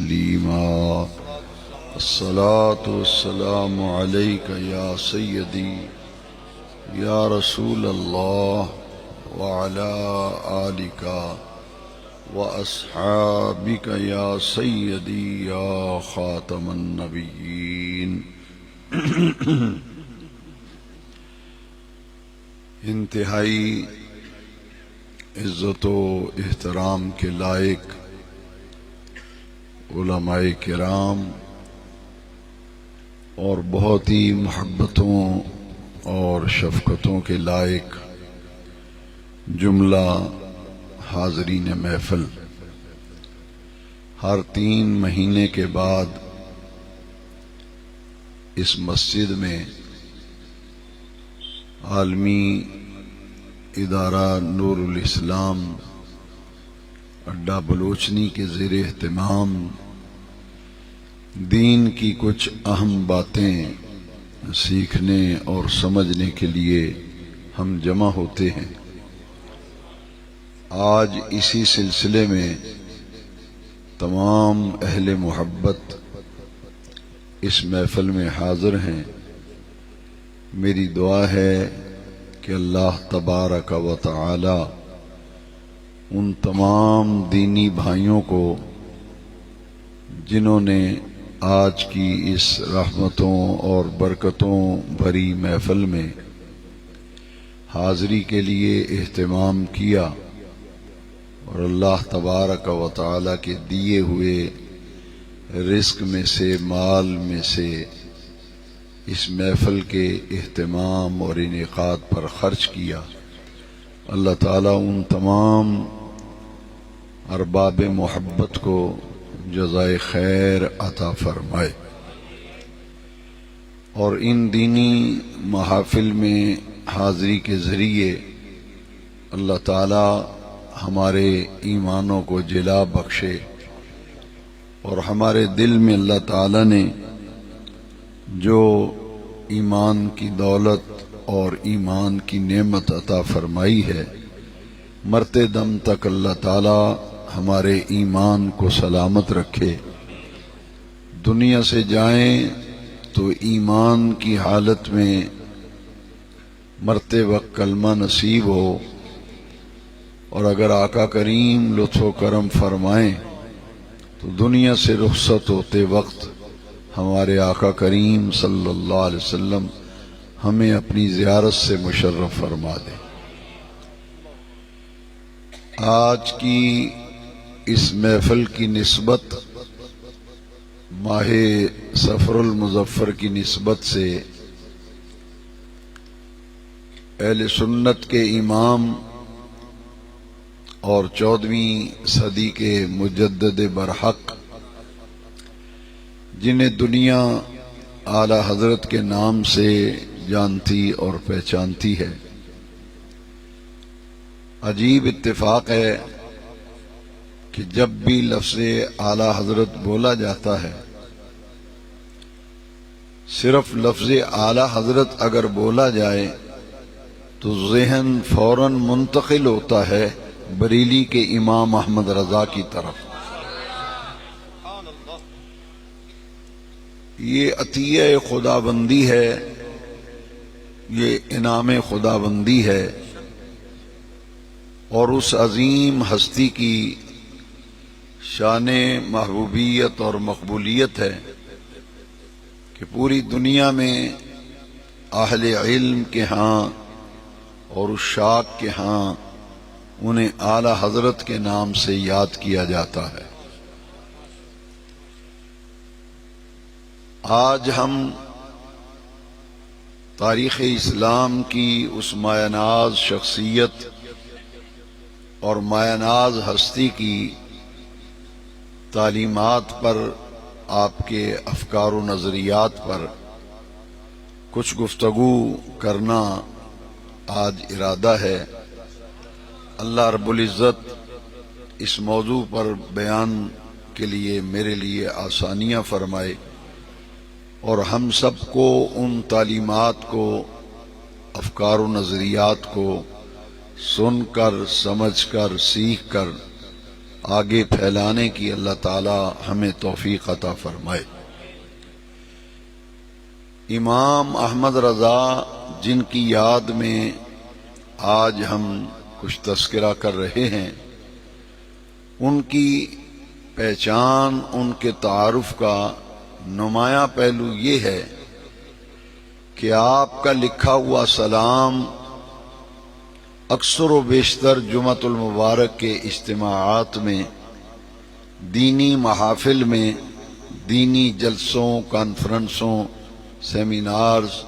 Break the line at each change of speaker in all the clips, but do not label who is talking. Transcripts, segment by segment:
تسليما. الصلاة والسلام عليك يا سيدي يا رسول الله وعلى آلك وأصحابك يا سيدي يا خاتم النبيين. انتہائی عزت و احترام کے لائق علماء کرام اور بہت ہی محبتوں اور شفقتوں کے لائق جملہ حاضرین محفل، ہر 3 مہینے کے بعد اس مسجد میں عالمی ادارہ نور الاسلام اڈا بلوچنی کے زیر اہتمام دین کی کچھ اہم باتیں سیکھنے اور سمجھنے کے لیے ہم جمع ہوتے ہیں۔ آج اسی سلسلے میں تمام اہل محبت اس محفل میں حاضر ہیں۔ میری دعا ہے کہ اللہ تبارک و تعالی ان تمام دینی بھائیوں کو جنہوں نے آج کی اس رحمتوں اور برکتوں بھری محفل میں حاضری کے لیے اہتمام کیا اور اللہ تبارک و تعالی کے دیے ہوئے رزق میں سے، مال میں سے اس محفل کے اہتمام اور انعقاد پر خرچ کیا، اللہ تعالیٰ ان تمام ارباب محبت کو جزائے خیر عطا فرمائے اور ان دینی محافل میں حاضری کے ذریعے اللہ تعالیٰ ہمارے ایمانوں کو جلا بخشے اور ہمارے دل میں اللہ تعالیٰ نے جو ایمان کی دولت اور ایمان کی نعمت عطا فرمائی ہے، مرتے دم تک اللہ تعالیٰ ہمارے ایمان کو سلامت رکھے، دنیا سے جائیں تو ایمان کی حالت میں مرتے وقت کلمہ نصیب ہو، اور اگر آقا کریم لطف و کرم فرمائیں تو دنیا سے رخصت ہوتے وقت ہمارے آقا کریم صلی اللہ علیہ وسلم ہمیں اپنی زیارت سے مشرف فرما دیں۔ آج کی اس محفل کی نسبت ماہ صفر المظفر کی نسبت سے اہل سنت کے امام اور 14ویں صدی کے مجدد برحق جنہیں دنیا اعلی حضرت کے نام سے جانتی اور پہچانتی ہے، عجیب اتفاق ہے کہ جب بھی لفظ اعلی حضرت بولا جاتا ہے، صرف لفظ اعلی حضرت اگر بولا جائے تو ذہن فوراً منتقل ہوتا ہے بریلی کے امام احمد رضا کی طرف۔ یہ عطیہ خدا بندی ہے، یہ انعام خدا بندی ہے، اور اس عظیم ہستی کی شان محبوبیت اور مقبولیت ہے کہ پوری دنیا میں اہل علم کے ہاں اور عشاق کے ہاں انہیں اعلی حضرت کے نام سے یاد کیا جاتا ہے۔ آج ہم تاریخ اسلام کی اس مایہ ناز شخصیت اور مایہ ناز ہستی کی تعلیمات پر، آپ کے افکار و نظریات پر کچھ گفتگو کرنا آج ارادہ ہے۔ اللہ رب العزت اس موضوع پر بیان کے لیے میرے لیے آسانیاں فرمائے اور ہم سب کو ان تعلیمات کو، افکار و نظریات کو سن کر، سمجھ کر، سیکھ کر آگے پھیلانے کی اللہ تعالی ہمیں توفیق عطا فرمائے۔ امام احمد رضا جن کی یاد میں آج ہم کچھ تذکرہ کر رہے ہیں، ان کی پہچان، ان کے تعارف کا نمایاں پہلو یہ ہے کہ آپ کا لکھا ہوا سلام اکثر و بیشتر جمعۃ المبارک کے اجتماعات میں، دینی محافل میں، دینی جلسوں، کانفرنسوں، سیمینارز،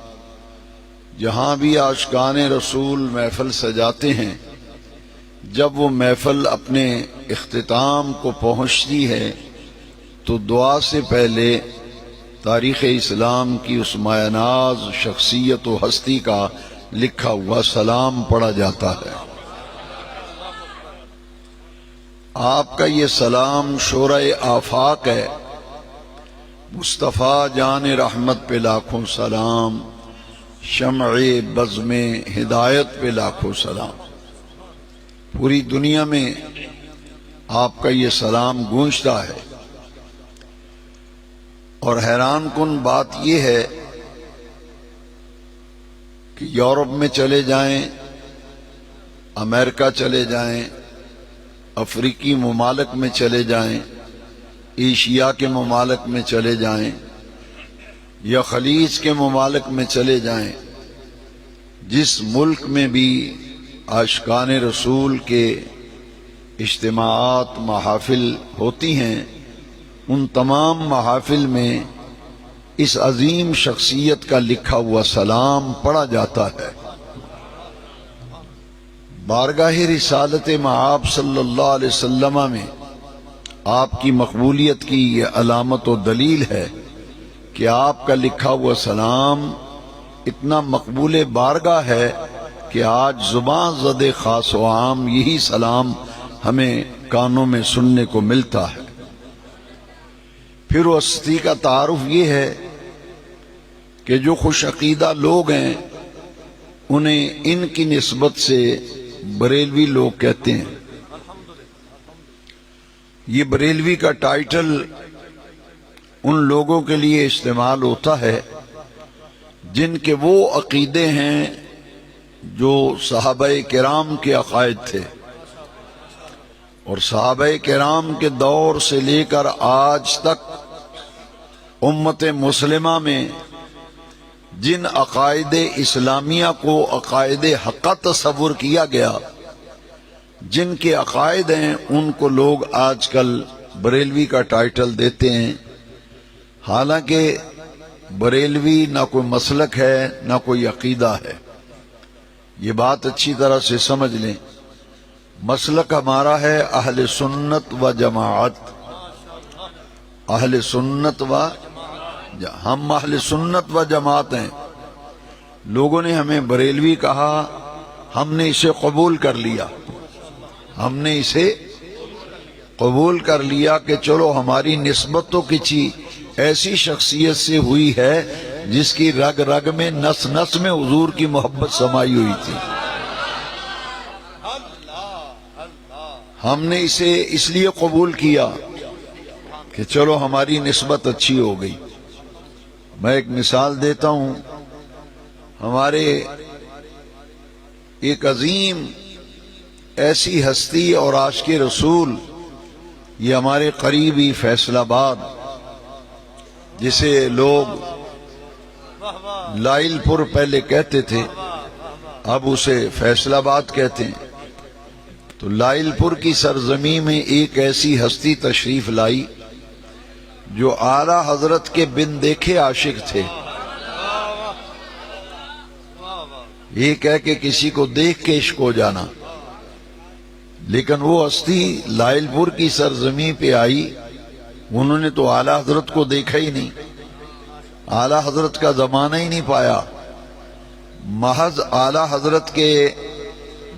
جہاں بھی عاشقان رسول محفل سجاتے ہیں، جب وہ محفل اپنے اختتام کو پہنچتی ہے تو دعا سے پہلے تاریخ اسلام کی اس مایہ ناز شخصیت و ہستی کا لکھا ہوا سلام پڑھا جاتا ہے۔ آپ کا یہ سلام شورۂ آفاق ہے، مصطفیٰ جان رحمت پہ لاکھوں سلام، شمع بزم ہدایت پہ لاکھوں سلام۔ پوری دنیا میں آپ کا یہ سلام گونجتا ہے، اور حیران کن بات یہ ہے کہ یورپ میں چلے جائیں، امریکہ چلے جائیں، افریقی ممالک میں چلے جائیں، ایشیا کے ممالک میں چلے جائیں یا خلیج کے ممالک میں چلے جائیں، جس ملک میں بھی عاشقان رسول کے اجتماعات، محافل ہوتی ہیں، ان تمام محافل میں اس عظیم شخصیت کا لکھا ہوا سلام پڑھا جاتا ہے۔ بارگاہ رسالت مآب صلی اللہ علیہ وسلم میں آپ کی مقبولیت کی یہ علامت و دلیل ہے کہ آپ کا لکھا ہوا سلام اتنا مقبول بارگاہ ہے کہ آج زبان زد خاص و عام یہی سلام ہمیں کانوں میں سننے کو ملتا ہے۔ پھر ہستی کا تعارف یہ ہے کہ جو خوش عقیدہ لوگ ہیں انہیں ان کی نسبت سے بریلوی لوگ کہتے ہیں۔ یہ بریلوی کا ٹائٹل ان لوگوں کے لیے استعمال ہوتا ہے جن کے وہ عقیدے ہیں جو صحابہ کرام کے عقائد تھے، اور صحابہ کرام کے دور سے لے کر آج تک امت مسلمہ میں جن عقائد اسلامیہ کو عقائد حقہ تصور کیا گیا، جن کے عقائد ہیں، ان کو لوگ آج کل بریلوی کا ٹائٹل دیتے ہیں، حالانکہ بریلوی نہ کوئی مسلک ہے نہ کوئی عقیدہ ہے۔ یہ بات اچھی طرح سے سمجھ لیں، مسلک ہمارا ہے اہل سنت و جماعت، اہل سنت و ہم اہل سنت و جماعت ہیں۔ لوگوں نے ہمیں بریلوی کہا، ہم نے اسے قبول کر لیا، ہم نے اسے قبول کر لیا کہ چلو ہماری نسبت تو کسی ایسی شخصیت سے ہوئی ہے جس کی رگ رگ میں، نس نس میں حضور کی محبت سمائی ہوئی تھی۔ ہم نے اسے اس لیے قبول کیا کہ چلو ہماری نسبت اچھی ہو گئی۔ میں ایک مثال دیتا ہوں، ہمارے ایک عظیم ایسی ہستی اور عاشق رسول، یہ ہمارے قریبی فیصل آباد، جسے لوگ لائل پور پہلے کہتے تھے، اب اسے فیصل آباد کہتے ہیں۔ تو لائل پور کی سرزمین میں ایک ایسی ہستی تشریف لائی جو اعلیٰ حضرت کے بن دیکھے عاشق تھے۔ یہ کہہ کہ کسی کو دیکھ کے عشق ہو جانا، لیکن وہ ہستی لائل پور کی سرزمین پہ آئی، انہوں نے تو اعلیٰ حضرت کو دیکھا ہی نہیں، اعلیٰ حضرت کا زمانہ ہی نہیں پایا، محض اعلیٰ حضرت کے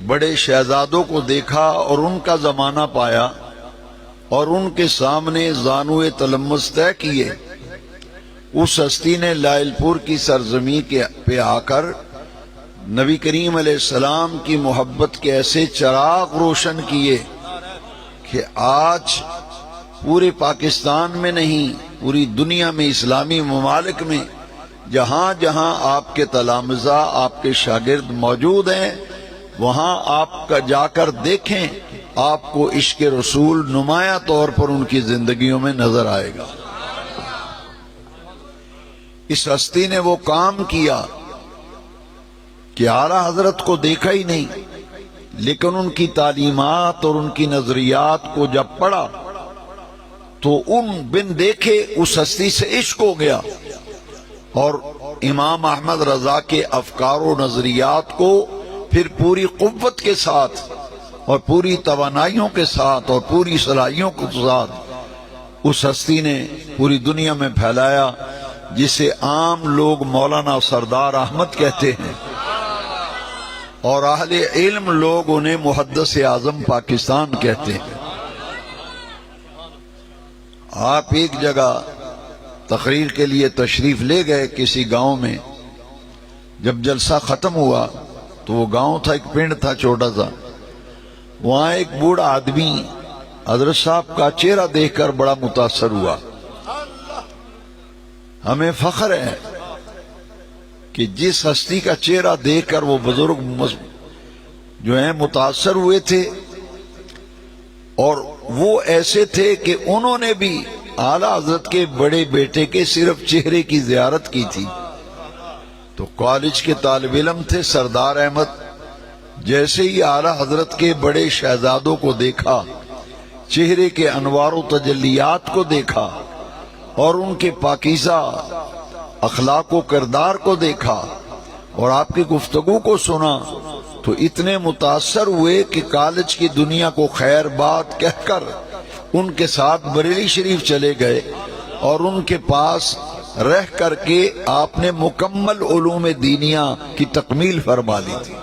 بڑے شہزادوں کو دیکھا اور ان کا زمانہ پایا، اور ان کے سامنے زانوِ تلمس طے کیے۔ اس ہستی نے لائل پور کی سرزمین پہ آ کر نبی کریم علیہ السلام کی محبت کے ایسے چراغ روشن کیے کہ آج پورے پاکستان میں نہیں، پوری دنیا میں، اسلامی ممالک میں جہاں جہاں آپ کے تلامذہ، آپ کے شاگرد موجود ہیں، وہاں آپ کا جا کر دیکھیں، آپ کو عشق رسول نمایاں طور پر ان کی زندگیوں میں نظر آئے گا۔ اس ہستی نے وہ کام کیا کہ اعلیٰ حضرت کو دیکھا ہی نہیں، لیکن ان کی تعلیمات اور ان کی نظریات کو جب پڑھا تو ان بن دیکھے اس ہستی سے عشق ہو گیا، اور امام احمد رضا کے افکار و نظریات کو پھر پوری قوت کے ساتھ اور پوری توانائیوں کے ساتھ اور پوری صلاحیوں کے ساتھ اس ہستی نے پوری دنیا میں پھیلایا، جسے عام لوگ مولانا سردار احمد کہتے ہیں، اور اہل علم لوگ انہیں محدث اعظم پاکستان کہتے ہیں۔ آپ ایک جگہ تقریر کے لیے تشریف لے گئے کسی گاؤں میں، جب جلسہ ختم ہوا تو وہ گاؤں تھا، ایک پنڈ تھا چھوٹا سا، وہاں ایک بوڑھا آدمی حضرت صاحب کا چہرہ دیکھ کر بڑا متاثر ہوا۔ ہمیں فخر ہے کہ جس ہستی کا چہرہ دیکھ کر وہ بزرگ جو ہیں متاثر ہوئے تھے، اور وہ ایسے تھے کہ انہوں نے بھی اعلیٰ حضرت کے بڑے بیٹے کے صرف چہرے کی زیارت کی تھی۔ تو کالج کے طالب علم تھے سردار احمد، جیسے ہی اعلیٰ حضرت کے بڑے شہزادوں کو دیکھا، چہرے کے انوار و تجلیات کو دیکھا، اور ان کے پاکیزہ اخلاق و کردار کو دیکھا، اور آپ کی گفتگو کو سنا، تو اتنے متاثر ہوئے کہ کالج کی دنیا کو خیر بات کہہ کر ان کے ساتھ بریلی شریف چلے گئے، اور ان کے پاس رہ کر کے آپ نے مکمل علوم دینیہ کی تکمیل فرما لی تھی،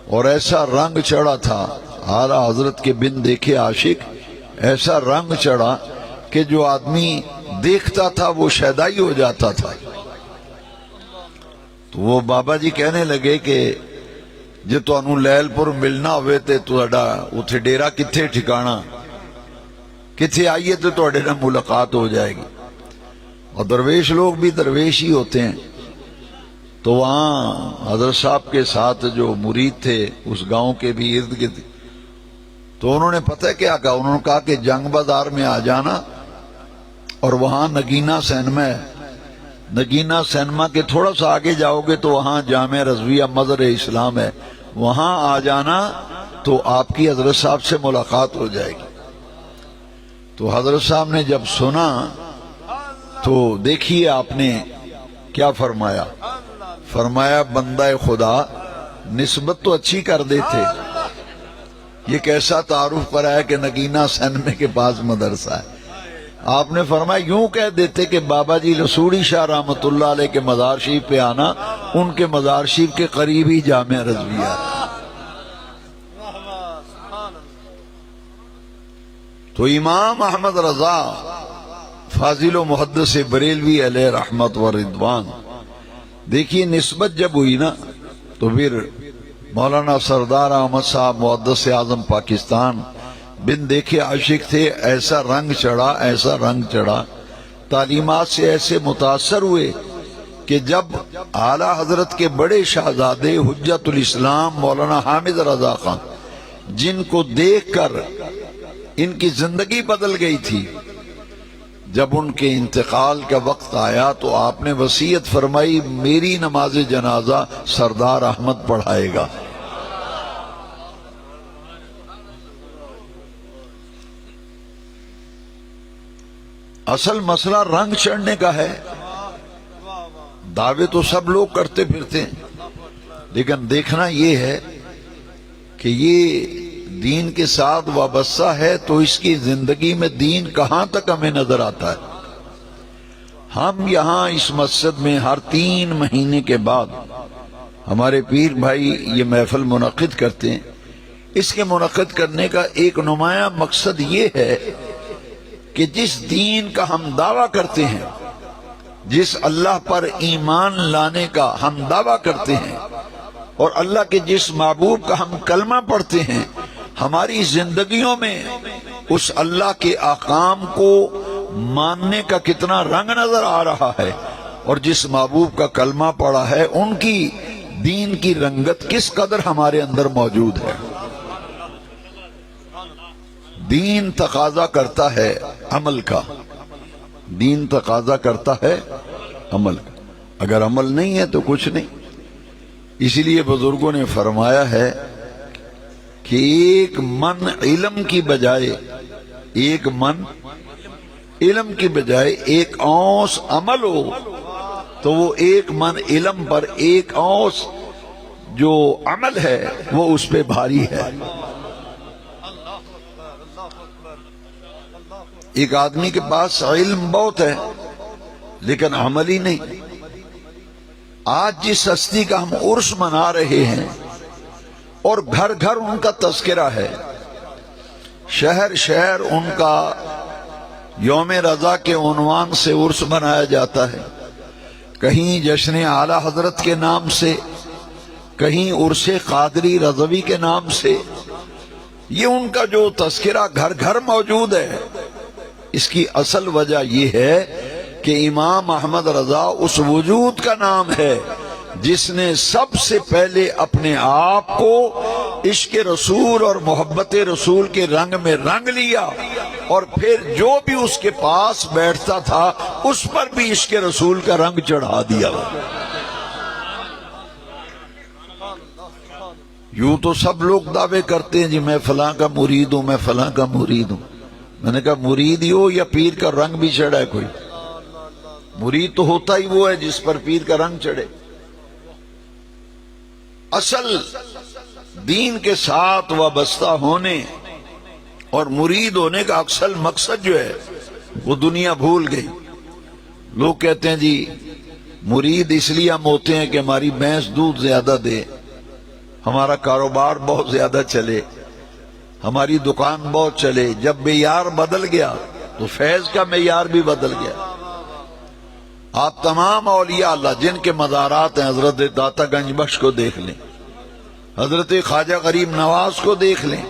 اور ایسا رنگ چڑھا تھا اعلیٰ حضرت کے بن دیکھے عاشق، ایسا رنگ چڑھا کہ جو آدمی دیکھتا تھا وہ شیدائی ہو جاتا تھا۔ تو وہ بابا جی کہنے لگے کہ جے تانوں لیل پور ملنا ہوئے تے تہاڈا اوتھے ڈیرا کتھے ٹھکانا، کتھے آئیے تو تہاڈے نال ملاقات ہو جائے گی۔ اور درویش لوگ بھی درویش ہی ہوتے ہیں، تو وہاں حضرت صاحب کے ساتھ جو مرید تھے اس گاؤں کے بھی ارد گرد، تو انہوں نے پتہ کیا کہا، انہوں نے کہا کہ جنگ بازار میں آ جانا، اور وہاں نگینہ سینما ہے، نگینہ سینما کے تھوڑا سا آگے جاؤ گے تو وہاں جامعہ رضویہ مظہر اسلام ہے، وہاں آ جانا تو آپ کی حضرت صاحب سے ملاقات ہو جائے گی۔ تو حضرت صاحب نے جب سنا تو دیکھیے آپ نے کیا فرمایا، فرمایا بندہ خدا نسبت تو اچھی کر دیتے، یہ کیسا تعارف کرایا کہ نگینہ سینما کے پاس مدرسہ ہے۔ آپ نے فرمایا یوں کہہ دیتے کہ بابا جی رسولی شاہ رحمت اللہ علیہ کے مزار شریف پہ آنا، ان کے مزار شریف کے قریب ہی جامعہ رضویہ۔ تو امام احمد رضا فاضل و محدث بریلوی علیہ رحمت و رضوان، دیکھیے نسبت جب ہوئی نا تو پھر مولانا سردار احمد صاحب محدث اعظم پاکستان بن دیکھے عاشق تھے، ایسا رنگ چڑھا، ایسا رنگ چڑھا، تعلیمات سے ایسے متاثر ہوئے کہ جب اعلیٰ حضرت کے بڑے شہزادے حجت الاسلام مولانا حامد رضا خان، جن کو دیکھ کر ان کی زندگی بدل گئی تھی، جب ان کے انتقال کا وقت آیا تو آپ نے وصیت فرمائی میری نماز جنازہ سردار احمد پڑھائے گا۔ اصل مسئلہ رنگ چڑھنے کا ہے، دعوے تو سب لوگ کرتے پھرتے ہیں، لیکن دیکھنا یہ ہے کہ یہ دین کے ساتھ وابستہ ہے تو اس کی زندگی میں دین کہاں تک ہمیں نظر آتا ہے۔ ہم یہاں اس مسجد میں ہر 3 مہینے کے بعد ہمارے پیر بھائی یہ محفل منعقد کرتے ہیں۔ اس کے منعقد کرنے کا ایک نمایاں مقصد یہ ہے کہ جس دین کا ہم دعویٰ کرتے ہیں، جس اللہ پر ایمان لانے کا ہم دعویٰ کرتے ہیں، اور اللہ کے جس معبود کا ہم کلمہ پڑھتے ہیں، ہماری زندگیوں میں اس اللہ کے احکام کو ماننے کا کتنا رنگ نظر آ رہا ہے، اور جس محبوب کا کلمہ پڑا ہے ان کی دین کی رنگت کس قدر ہمارے اندر موجود ہے۔ دین تقاضا کرتا ہے عمل کا، دین تقاضا کرتا ہے عمل کا، اگر عمل نہیں ہے تو کچھ نہیں۔ اسی لیے بزرگوں نے فرمایا ہے کہ ایک من علم کی بجائے، ایک من علم کی بجائے ایک اونس عمل ہو تو وہ ایک من علم پر ایک اونس جو عمل ہے وہ اس پہ بھاری ہے۔ ایک آدمی کے پاس علم بہت ہے لیکن عمل ہی نہیں۔ آج جس ہستی کا ہم عرس منا رہے ہیں اور گھر گھر ان کا تذکرہ ہے، شہر شہر ان کا یوم رضا کے عنوان سے عرس منایا جاتا ہے، کہیں جشن اعلی حضرت کے نام سے، کہیں عرس قادری رضوی کے نام سے، یہ ان کا جو تذکرہ گھر گھر موجود ہے۔ اس کی اصل وجہ یہ ہے کہ امام احمد رضا اس وجود کا نام ہے جس نے سب سے پہلے اپنے آپ کو عشق رسول اور محبت رسول کے رنگ میں رنگ لیا، اور پھر جو بھی اس کے پاس بیٹھتا تھا اس پر بھی عشق رسول کا رنگ چڑھا دیا۔ یوں تو سب لوگ دعوے کرتے ہیں جی میں فلاں کا مرید ہوں، میں فلاں کا مرید ہوں۔ میں نے کہا مرید ہی ہو یا پیر کا رنگ بھی چڑھا ہے کوئی؟ مرید تو ہوتا ہی وہ ہے جس پر پیر کا رنگ چڑھے۔ اصل دین کے ساتھ وابستہ ہونے اور مرید ہونے کا اصل مقصد جو ہے وہ دنیا بھول گئی۔ لوگ کہتے ہیں جی مرید اس لیے ہم ہوتے ہیں کہ ہماری بھینس دودھ زیادہ دے، ہمارا کاروبار بہت زیادہ چلے، ہماری دکان بہت چلے۔ جب معیار بدل گیا تو فیض کا معیار بھی بدل گیا۔ آپ تمام اولیاء اللہ جن کے مزارات ہیں، حضرت داتا گنج بخش کو دیکھ لیں، حضرت خواجہ غریب نواز کو دیکھ لیں،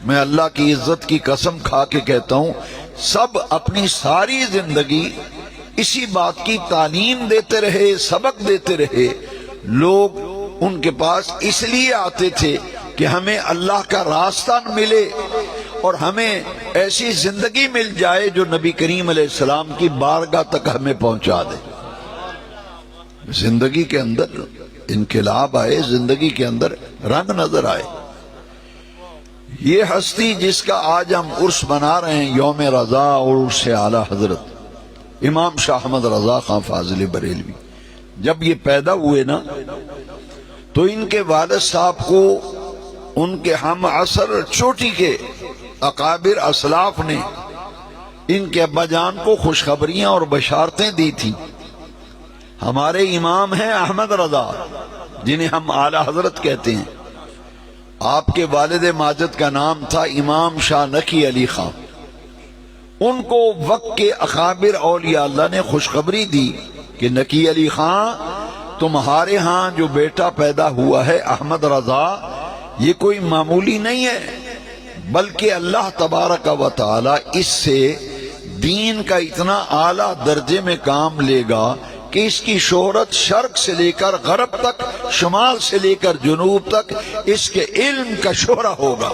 میں اللہ کی عزت کی قسم کھا کے کہتا ہوں سب اپنی ساری زندگی اسی بات کی تعلیم دیتے رہے، سبق دیتے رہے۔ لوگ ان کے پاس اس لیے آتے تھے کہ ہمیں اللہ کا راستہ ملے اور ہمیں ایسی زندگی مل جائے جو نبی کریم علیہ السلام کی بارگاہ تک ہمیں پہنچا دے۔ زندگی کے اندر انقلاب آئے، زندگی کے اندر رنگ نظر آئے۔ یہ ہستی جس کا آج ہم عرس منا رہے ہیں، یوم رضا اور عرس اعلی حضرت امام شاہ احمد رضا خان فاضل بریلوی، جب یہ پیدا ہوئے نا تو ان کے والد صاحب کو ان کے ہم عصر چوٹی کے اکابر اسلاف نے ان کے ابا جان کو خوشخبریاں اور بشارتیں دی تھی۔ ہمارے امام ہیں احمد رضا جنہیں ہم اعلی حضرت کہتے ہیں، آپ کے والد ماجد کا نام تھا امام شاہ نقی علی خان۔ ان کو وقت کے اکابر اولیاء اللہ نے خوشخبری دی کہ نقی علی خان تمہارے ہاں جو بیٹا پیدا ہوا ہے احمد رضا، یہ کوئی معمولی نہیں ہے، بلکہ اللہ تبارک و تعالی اس سے دین کا اتنا اعلیٰ درجے میں کام لے گا کہ اس کی شہرت شرق سے لے کر غرب تک، شمال سے لے کر جنوب تک اس کے علم کا شہرہ ہوگا۔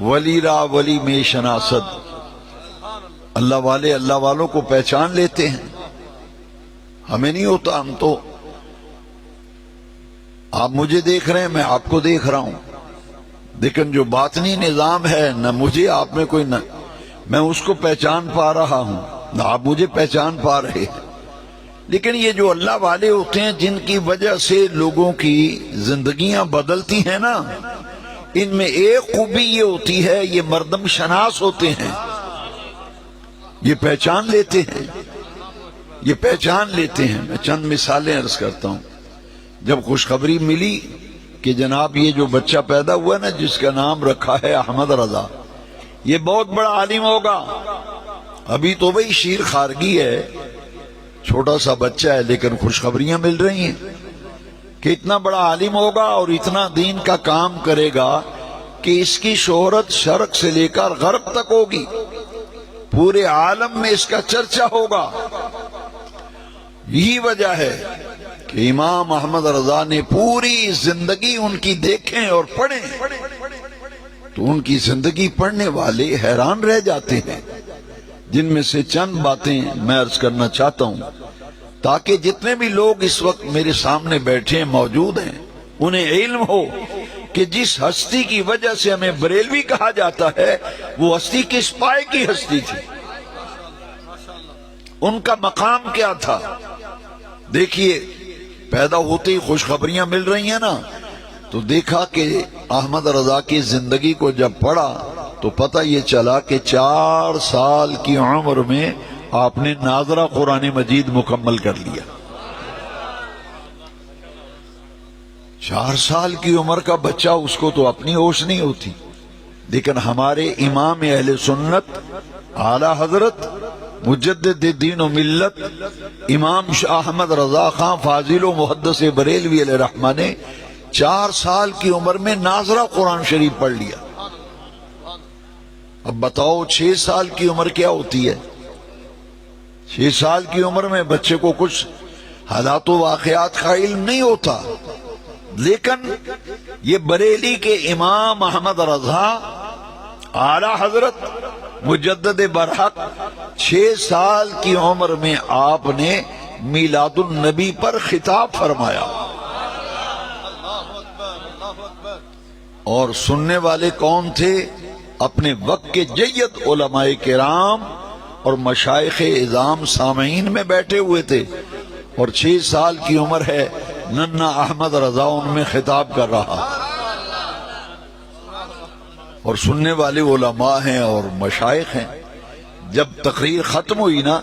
ولی را ولی میں شناسد، اللہ والے اللہ والوں کو پہچان لیتے ہیں، ہمیں نہیں ہوتا۔ ہم تو آپ مجھے دیکھ رہے ہیں، میں آپ کو دیکھ رہا ہوں، لیکن جو باطنی نظام ہے نہ مجھے آپ میں کوئی، نہ میں اس کو پہچان پا رہا ہوں نہ آپ مجھے پہچان پا رہے ہیں۔ لیکن یہ جو اللہ والے ہوتے ہیں جن کی وجہ سے لوگوں کی زندگیاں بدلتی ہیں نا، ان میں ایک خوبی یہ ہوتی ہے یہ مردم شناس ہوتے ہیں، یہ پہچان لیتے ہیں، یہ پہچان لیتے ہیں۔ میں چند مثالیں عرض کرتا ہوں۔ جب خوشخبری ملی کہ جناب یہ جو بچہ پیدا ہوا نا جس کا نام رکھا ہے احمد رضا، یہ بہت بڑا عالم ہوگا، ابھی تو بھئی شیر خارگی ہے، چھوٹا سا بچہ ہے، لیکن خوشخبریاں مل رہی ہیں۔ کہ اتنا بڑا عالم ہوگا اور اتنا دین کا کام کرے گا کہ اس کی شہرت شرق سے لے کر غرب تک ہوگی، پورے عالم میں اس کا چرچا ہوگا۔ یہی وجہ ہے کہ امام احمد رضا نے پوری زندگی ان کی دیکھیں اور پڑھیں تو ان کی زندگی پڑھنے والے حیران رہ جاتے ہیں، جن میں سے چند باتیں میں عرض کرنا چاہتا ہوں تاکہ جتنے بھی لوگ اس وقت میرے سامنے بیٹھے موجود ہیں انہیں علم ہو کہ جس ہستی کی وجہ سے ہمیں بریلوی کہا جاتا ہے وہ ہستی کس پائے کی ہستی تھی، ان کا مقام کیا تھا۔ دیکھیے پیدا ہوتے ہی خوشخبریاں مل رہی ہیں نا، تو دیکھا کہ احمد رضا کی زندگی کو جب پڑھا تو پتہ یہ چلا کہ 4 سال کی عمر میں آپ نے ناظرہ قرآن مجید مکمل کر لیا۔ 4 سال کی عمر کا بچہ، اس کو تو اپنی ہوش نہیں ہوتی، لیکن ہمارے امام اہل سنت اعلی حضرت مجدد دین و ملت امام شاہ احمد رضا خان فاضل و محدث بریلوی علیہ رحمہ نے 4 سال کی عمر میں ناظرہ قرآن شریف پڑھ لیا۔ اب بتاؤ 6 سال کی عمر کیا ہوتی ہے؟ 6 سال کی عمر میں بچے کو کچھ حالات و واقعات کا علم نہیں ہوتا، لیکن یہ بریلی کے امام احمد رضا اعلی حضرت مجدد برحق 6 سال کی عمر میں آپ نے میلاد النبی پر خطاب فرمایا، اور سننے والے کون تھے؟ اپنے وقت کے جید علماء کرام اور مشائخ اعظام سامعین میں بیٹھے ہوئے تھے، اور 6 سال کی عمر ہے، ننھا احمد رضا ان میں خطاب کر رہا، اور سننے والے علماء ہیں اور مشائخ ہیں۔ جب تقریر ختم ہوئی نا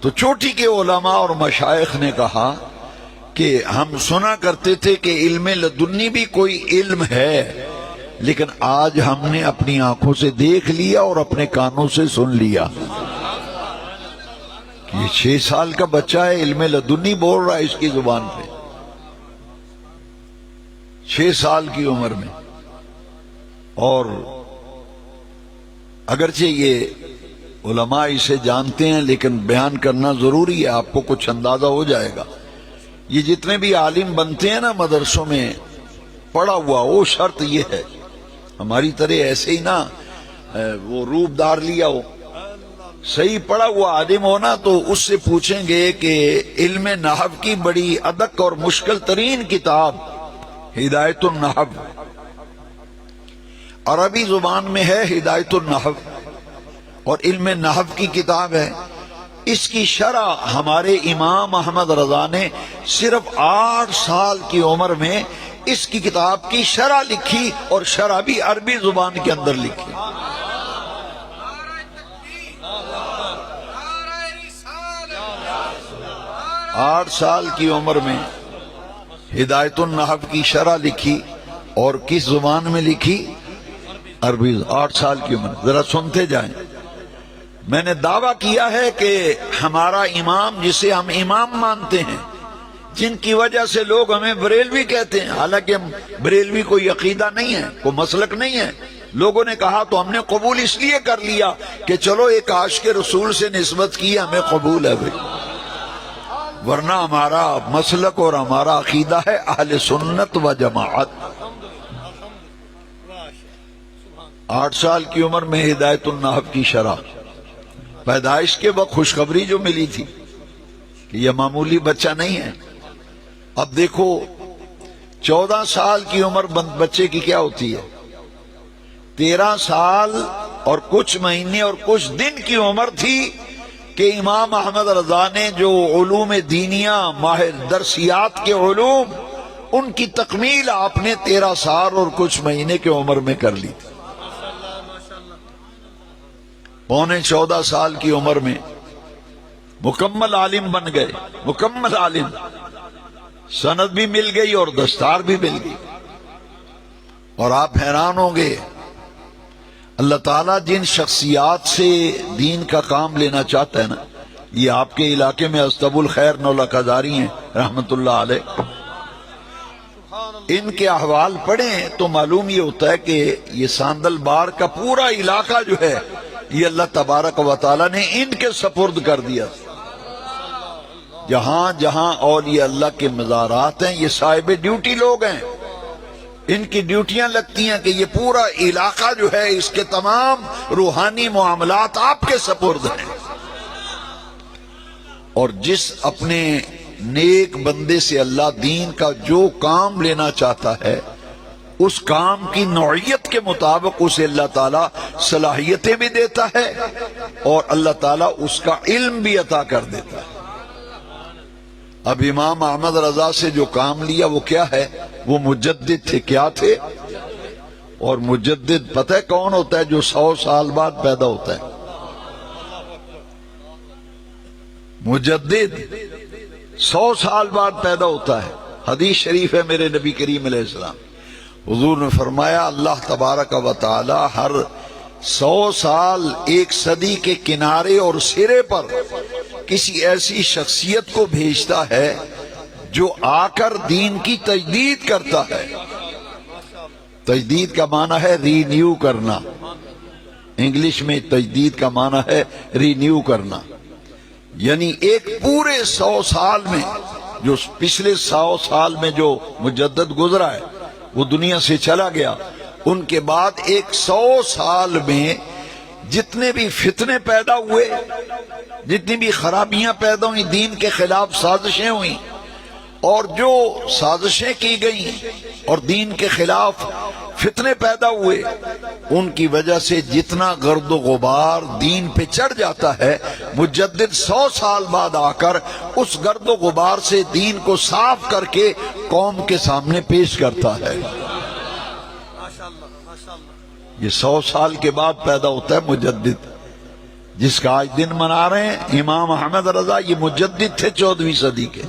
تو چوٹی کے علماء اور مشائخ نے کہا کہ ہم سنا کرتے تھے کہ علم لدنی بھی کوئی علم ہے، لیکن آج ہم نے اپنی آنکھوں سے دیکھ لیا اور اپنے کانوں سے سن لیا کہ یہ 6 سال کا بچہ ہے، علم لدنی بول رہا ہے اس کی زبان پہ، 6 سال کی عمر میں۔ اور اگرچہ یہ علماء اسے جانتے ہیں لیکن بیان کرنا ضروری ہے، آپ کو کچھ اندازہ ہو جائے گا۔ یہ جتنے بھی عالم بنتے ہیں نا مدرسوں میں پڑھا ہوا، وہ شرط یہ ہے، ہماری طرح ایسے ہی نہ وہ روپ دار لیا ہو، صحیح پڑھا ہوا عالم ہونا تو اس سے پوچھیں گے کہ علم نحو کی بڑی ادق اور مشکل ترین کتاب ہدایت النحو، عربی زبان میں ہے ہدایت النحو، اور علم نحو کی کتاب ہے، اس کی شرح ہمارے امام احمد رضا نے صرف 8 سال کی عمر میں اس کی کتاب کی شرح لکھی، اور شرح بھی عربی زبان کے اندر لکھی۔ 8 سال کی عمر میں ہدایت النحو کی شرح لکھی، اور کس زبان میں لکھی؟ عربی۔ 8 سال کی عمر، ذرا سنتے جائیں۔ میں نے دعویٰ کیا ہے کہ ہمارا امام، جسے ہم امام مانتے ہیں، جن کی وجہ سے لوگ ہمیں بریلوی کہتے ہیں، حالانکہ بریلوی کوئی عقیدہ نہیں ہے، کوئی مسلک نہیں ہے، لوگوں نے کہا تو ہم نے قبول اس لیے کر لیا کہ چلو ایک عاشق رسول سے نسبت کی، ہمیں قبول ہے بھائی، ورنہ ہمارا مسلک اور ہمارا عقیدہ ہے اہل سنت و جماعت۔ 8 سال کی عمر میں ہدایت النحو کی شرح، پیدائش کے وقت خوشخبری جو ملی تھی کہ یہ معمولی بچہ نہیں ہے۔ اب دیکھو 14 سال کی عمر بچے کی کیا ہوتی ہے؟ 13 سال اور کچھ مہینے اور کچھ دن کی عمر تھی کہ امام احمد رضا نے جو علوم دینیہ، ماہر درسیات کے علوم، ان کی تکمیل آپ نے 13 سال اور کچھ مہینے کی عمر میں کر لی تھی۔ پونے 14 سال کی عمر میں مکمل عالم بن گئے، مکمل عالم، سند بھی مل گئی اور دستار بھی مل گئی۔ اور آپ حیران ہوں گے، اللہ تعالیٰ جن شخصیات سے دین کا کام لینا چاہتا ہے نا، یہ آپ کے علاقے میں اسطب الخیر نولہ قذاری ہیں رحمت اللہ علیہ، ان کے احوال پڑھیں تو معلوم یہ ہوتا ہے کہ یہ ساندل بار کا پورا علاقہ جو ہے یہ اللہ تبارک و تعالی نے ان کے سپرد کر دیا. جہاں جہاں اولیاء اللہ کے مزارات ہیں یہ صاحب ڈیوٹی لوگ ہیں. ان کی ڈیوٹیاں لگتی ہیں کہ یہ پورا علاقہ جو ہے اس کے تمام روحانی معاملات آپ کے سپرد ہیں. اور جس اپنے نیک بندے سے اللہ دین کا جو کام لینا چاہتا ہے اس کام کی نوعیت کے مطابق اسے اللہ تعالیٰ صلاحیتیں بھی دیتا ہے اور اللہ تعالیٰ اس کا علم بھی عطا کر دیتا ہے. اب امام احمد رضا سے جو کام لیا وہ کیا ہے؟ وہ مجدد تھے. کیا تھے؟ اور مجدد پتہ ہے کون ہوتا ہے؟ جو 100 سال بعد پیدا ہوتا ہے. مجدد 100 سال بعد پیدا ہوتا ہے. حدیث شریف ہے میرے نبی کریم علیہ السلام حضور نے فرمایا اللہ تبارک و تعالی ہر 100 سال ایک صدی کے کنارے اور سرے پر کسی ایسی شخصیت کو بھیجتا ہے جو آ کر دین کی تجدید کرتا ہے. تجدید کا معنی ہے رینیو کرنا. انگلش میں تجدید کا معنی ہے رینیو کرنا. یعنی ایک پورے 100 سال میں جو پچھلے 100 سال میں جو مجدد گزرا ہے وہ دنیا سے چلا گیا. ان کے بعد ایک 100 سال میں جتنے بھی فتنے پیدا ہوئے، جتنی بھی خرابیاں پیدا ہوئیں، دین کے خلاف سازشیں ہوئیں اور جو سازشیں کی گئیں اور دین کے خلاف فتنے پیدا ہوئے، ان کی وجہ سے جتنا گرد و غبار دین پہ چڑھ جاتا ہے مجدد 100 سال بعد آ کر اس گرد و غبار سے دین کو صاف کر کے قوم کے سامنے پیش کرتا ہے. یہ 100 سال کے بعد پیدا ہوتا ہے مجدد، جس کا آج دن منا رہے ہیں. امام احمد رضا یہ مجدد تھے 14ویں صدی کے.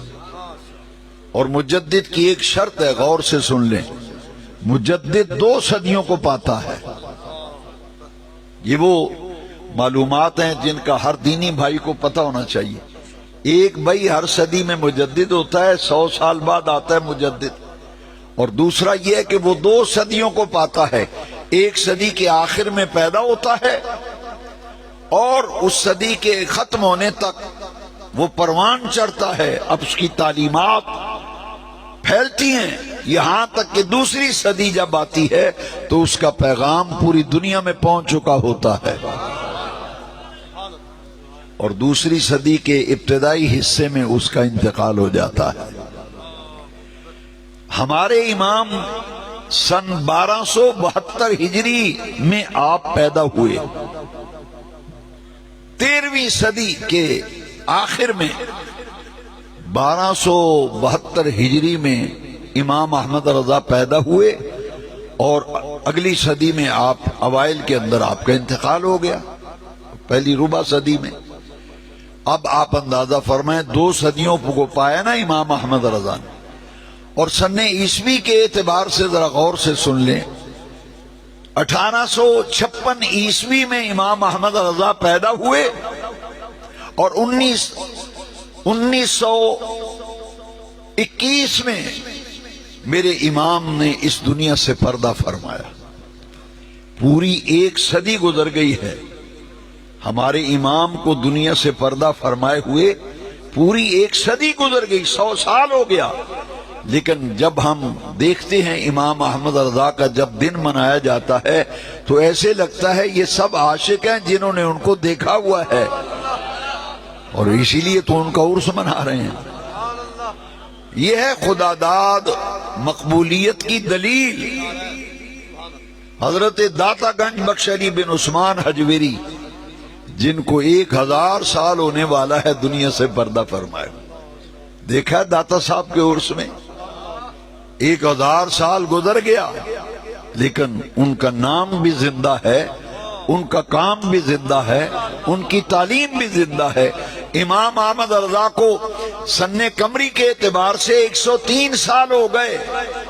اور مجدد کی ایک شرط ہے، غور سے سن لیں. مجدد 2 صدیوں کو پاتا ہے. یہ وہ معلومات ہیں جن کا ہر دینی بھائی کو پتہ ہونا چاہیے. ایک بھائی ہر صدی میں مجدد ہوتا ہے، 100 سال بعد آتا ہے مجدد. اور دوسرا یہ ہے کہ وہ 2 صدیوں کو پاتا ہے. ایک صدی کے آخر میں پیدا ہوتا ہے اور اس صدی کے ختم ہونے تک وہ پروان چڑھتا ہے. اب اس کی تعلیمات پھیلتی ہیں یہاں تک کہ دوسری صدی جب آتی ہے تو اس کا پیغام پوری دنیا میں پہنچ چکا ہوتا ہے. اور دوسری صدی کے ابتدائی حصے میں اس کا انتقال ہو جاتا ہے. ہمارے امام سن 1272 ہجری میں آپ پیدا ہوئے. 13ویں صدی کے آخر میں 1272 ہجری میں امام احمد رضا پیدا ہوئے اور اگلی صدی میں آپ اوائل کے اندر آپ کا انتقال ہو گیا، پہلی ربع صدی میں. اب آپ اندازہ فرمائیں 2 صدیوں کو پایا نا امام احمد رضا نے. اور سن عیسوی کے اعتبار سے ذرا غور سے سن لیں. 1856 عیسوی میں امام احمد رضا پیدا ہوئے اور 1921 میں میرے امام نے اس دنیا سے پردہ فرمایا. پوری 1 صدی گزر گئی ہے ہمارے امام کو دنیا سے پردہ فرمائے ہوئے. پوری 1 صدی گزر گئی، 100 سال ہو گیا. لیکن جب ہم دیکھتے ہیں امام احمد رضا کا جب دن منایا جاتا ہے تو ایسے لگتا ہے یہ سب عاشق ہیں جنہوں نے ان کو دیکھا ہوا ہے اور اسی لیے تو ان کا عرس منا رہے ہیں. یہ ہے خدا داد مقبولیت کی دلیل. حضرت داتا گنج بخش علی بن عثمان حجویری جن کو 1000 سال ہونے والا ہے دنیا سے پردہ فرمائے. دیکھا داتا صاحب کے عرس میں 1000 سال گزر گیا لیکن ان کا نام بھی زندہ ہے، ان کا کام بھی زندہ ہے، ان کی تعلیم بھی زندہ ہے. امام احمد رضا کو سن قمری کے اعتبار سے 103 سال ہو گئے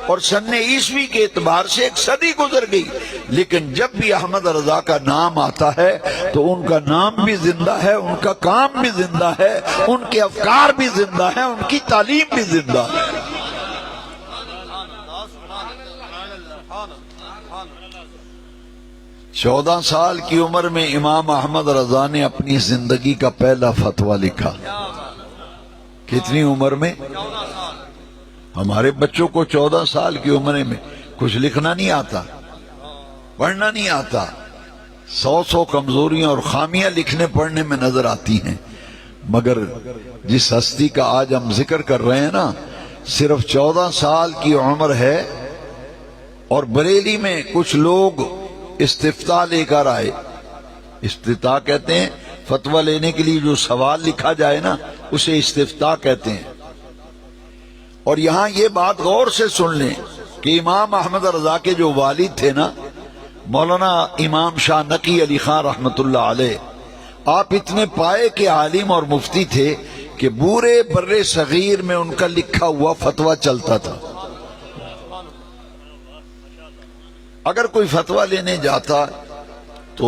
اور سن عیسوی کے اعتبار سے 1 صدی گزر گئی. لیکن جب بھی احمد رضا کا نام آتا ہے تو ان کا نام بھی زندہ ہے، ان کا کام بھی زندہ ہے، ان کے افکار بھی زندہ ہیں، ان کی تعلیم بھی زندہ ہے. 14 سال کی عمر میں امام احمد رضا نے اپنی زندگی کا پہلا فتویٰ لکھا۔ کتنی عمر میں؟ ہمارے بچوں کو 14 سال کی عمر میں کچھ لکھنا نہیں آتا، پڑھنا نہیں آتا، 100 کمزوریاں اور خامیاں لکھنے پڑھنے میں نظر آتی ہیں، مگر جس ہستی کا آج ہم ذکر کر رہے ہیں نا، صرف 14 سال کی عمر ہے، اور بریلی میں کچھ لوگ استفتاء لے کر آئے۔ استفتاء کہتے ہیں فتویٰ لینے کے لیے جو سوال لکھا جائے نا، اسے استفتاء کہتے ہیں۔ اور یہاں یہ بات غور سے سن لیں کہ امام احمد رضا کے جو والد تھے نا، مولانا امام شاہ نقی علی خان رحمت اللہ علیہ، آپ اتنے پائے کے عالم اور مفتی تھے کہ پورے بر صغیر میں ان کا لکھا ہوا فتویٰ چلتا تھا۔ اگر کوئی فتویٰ لینے جاتا تو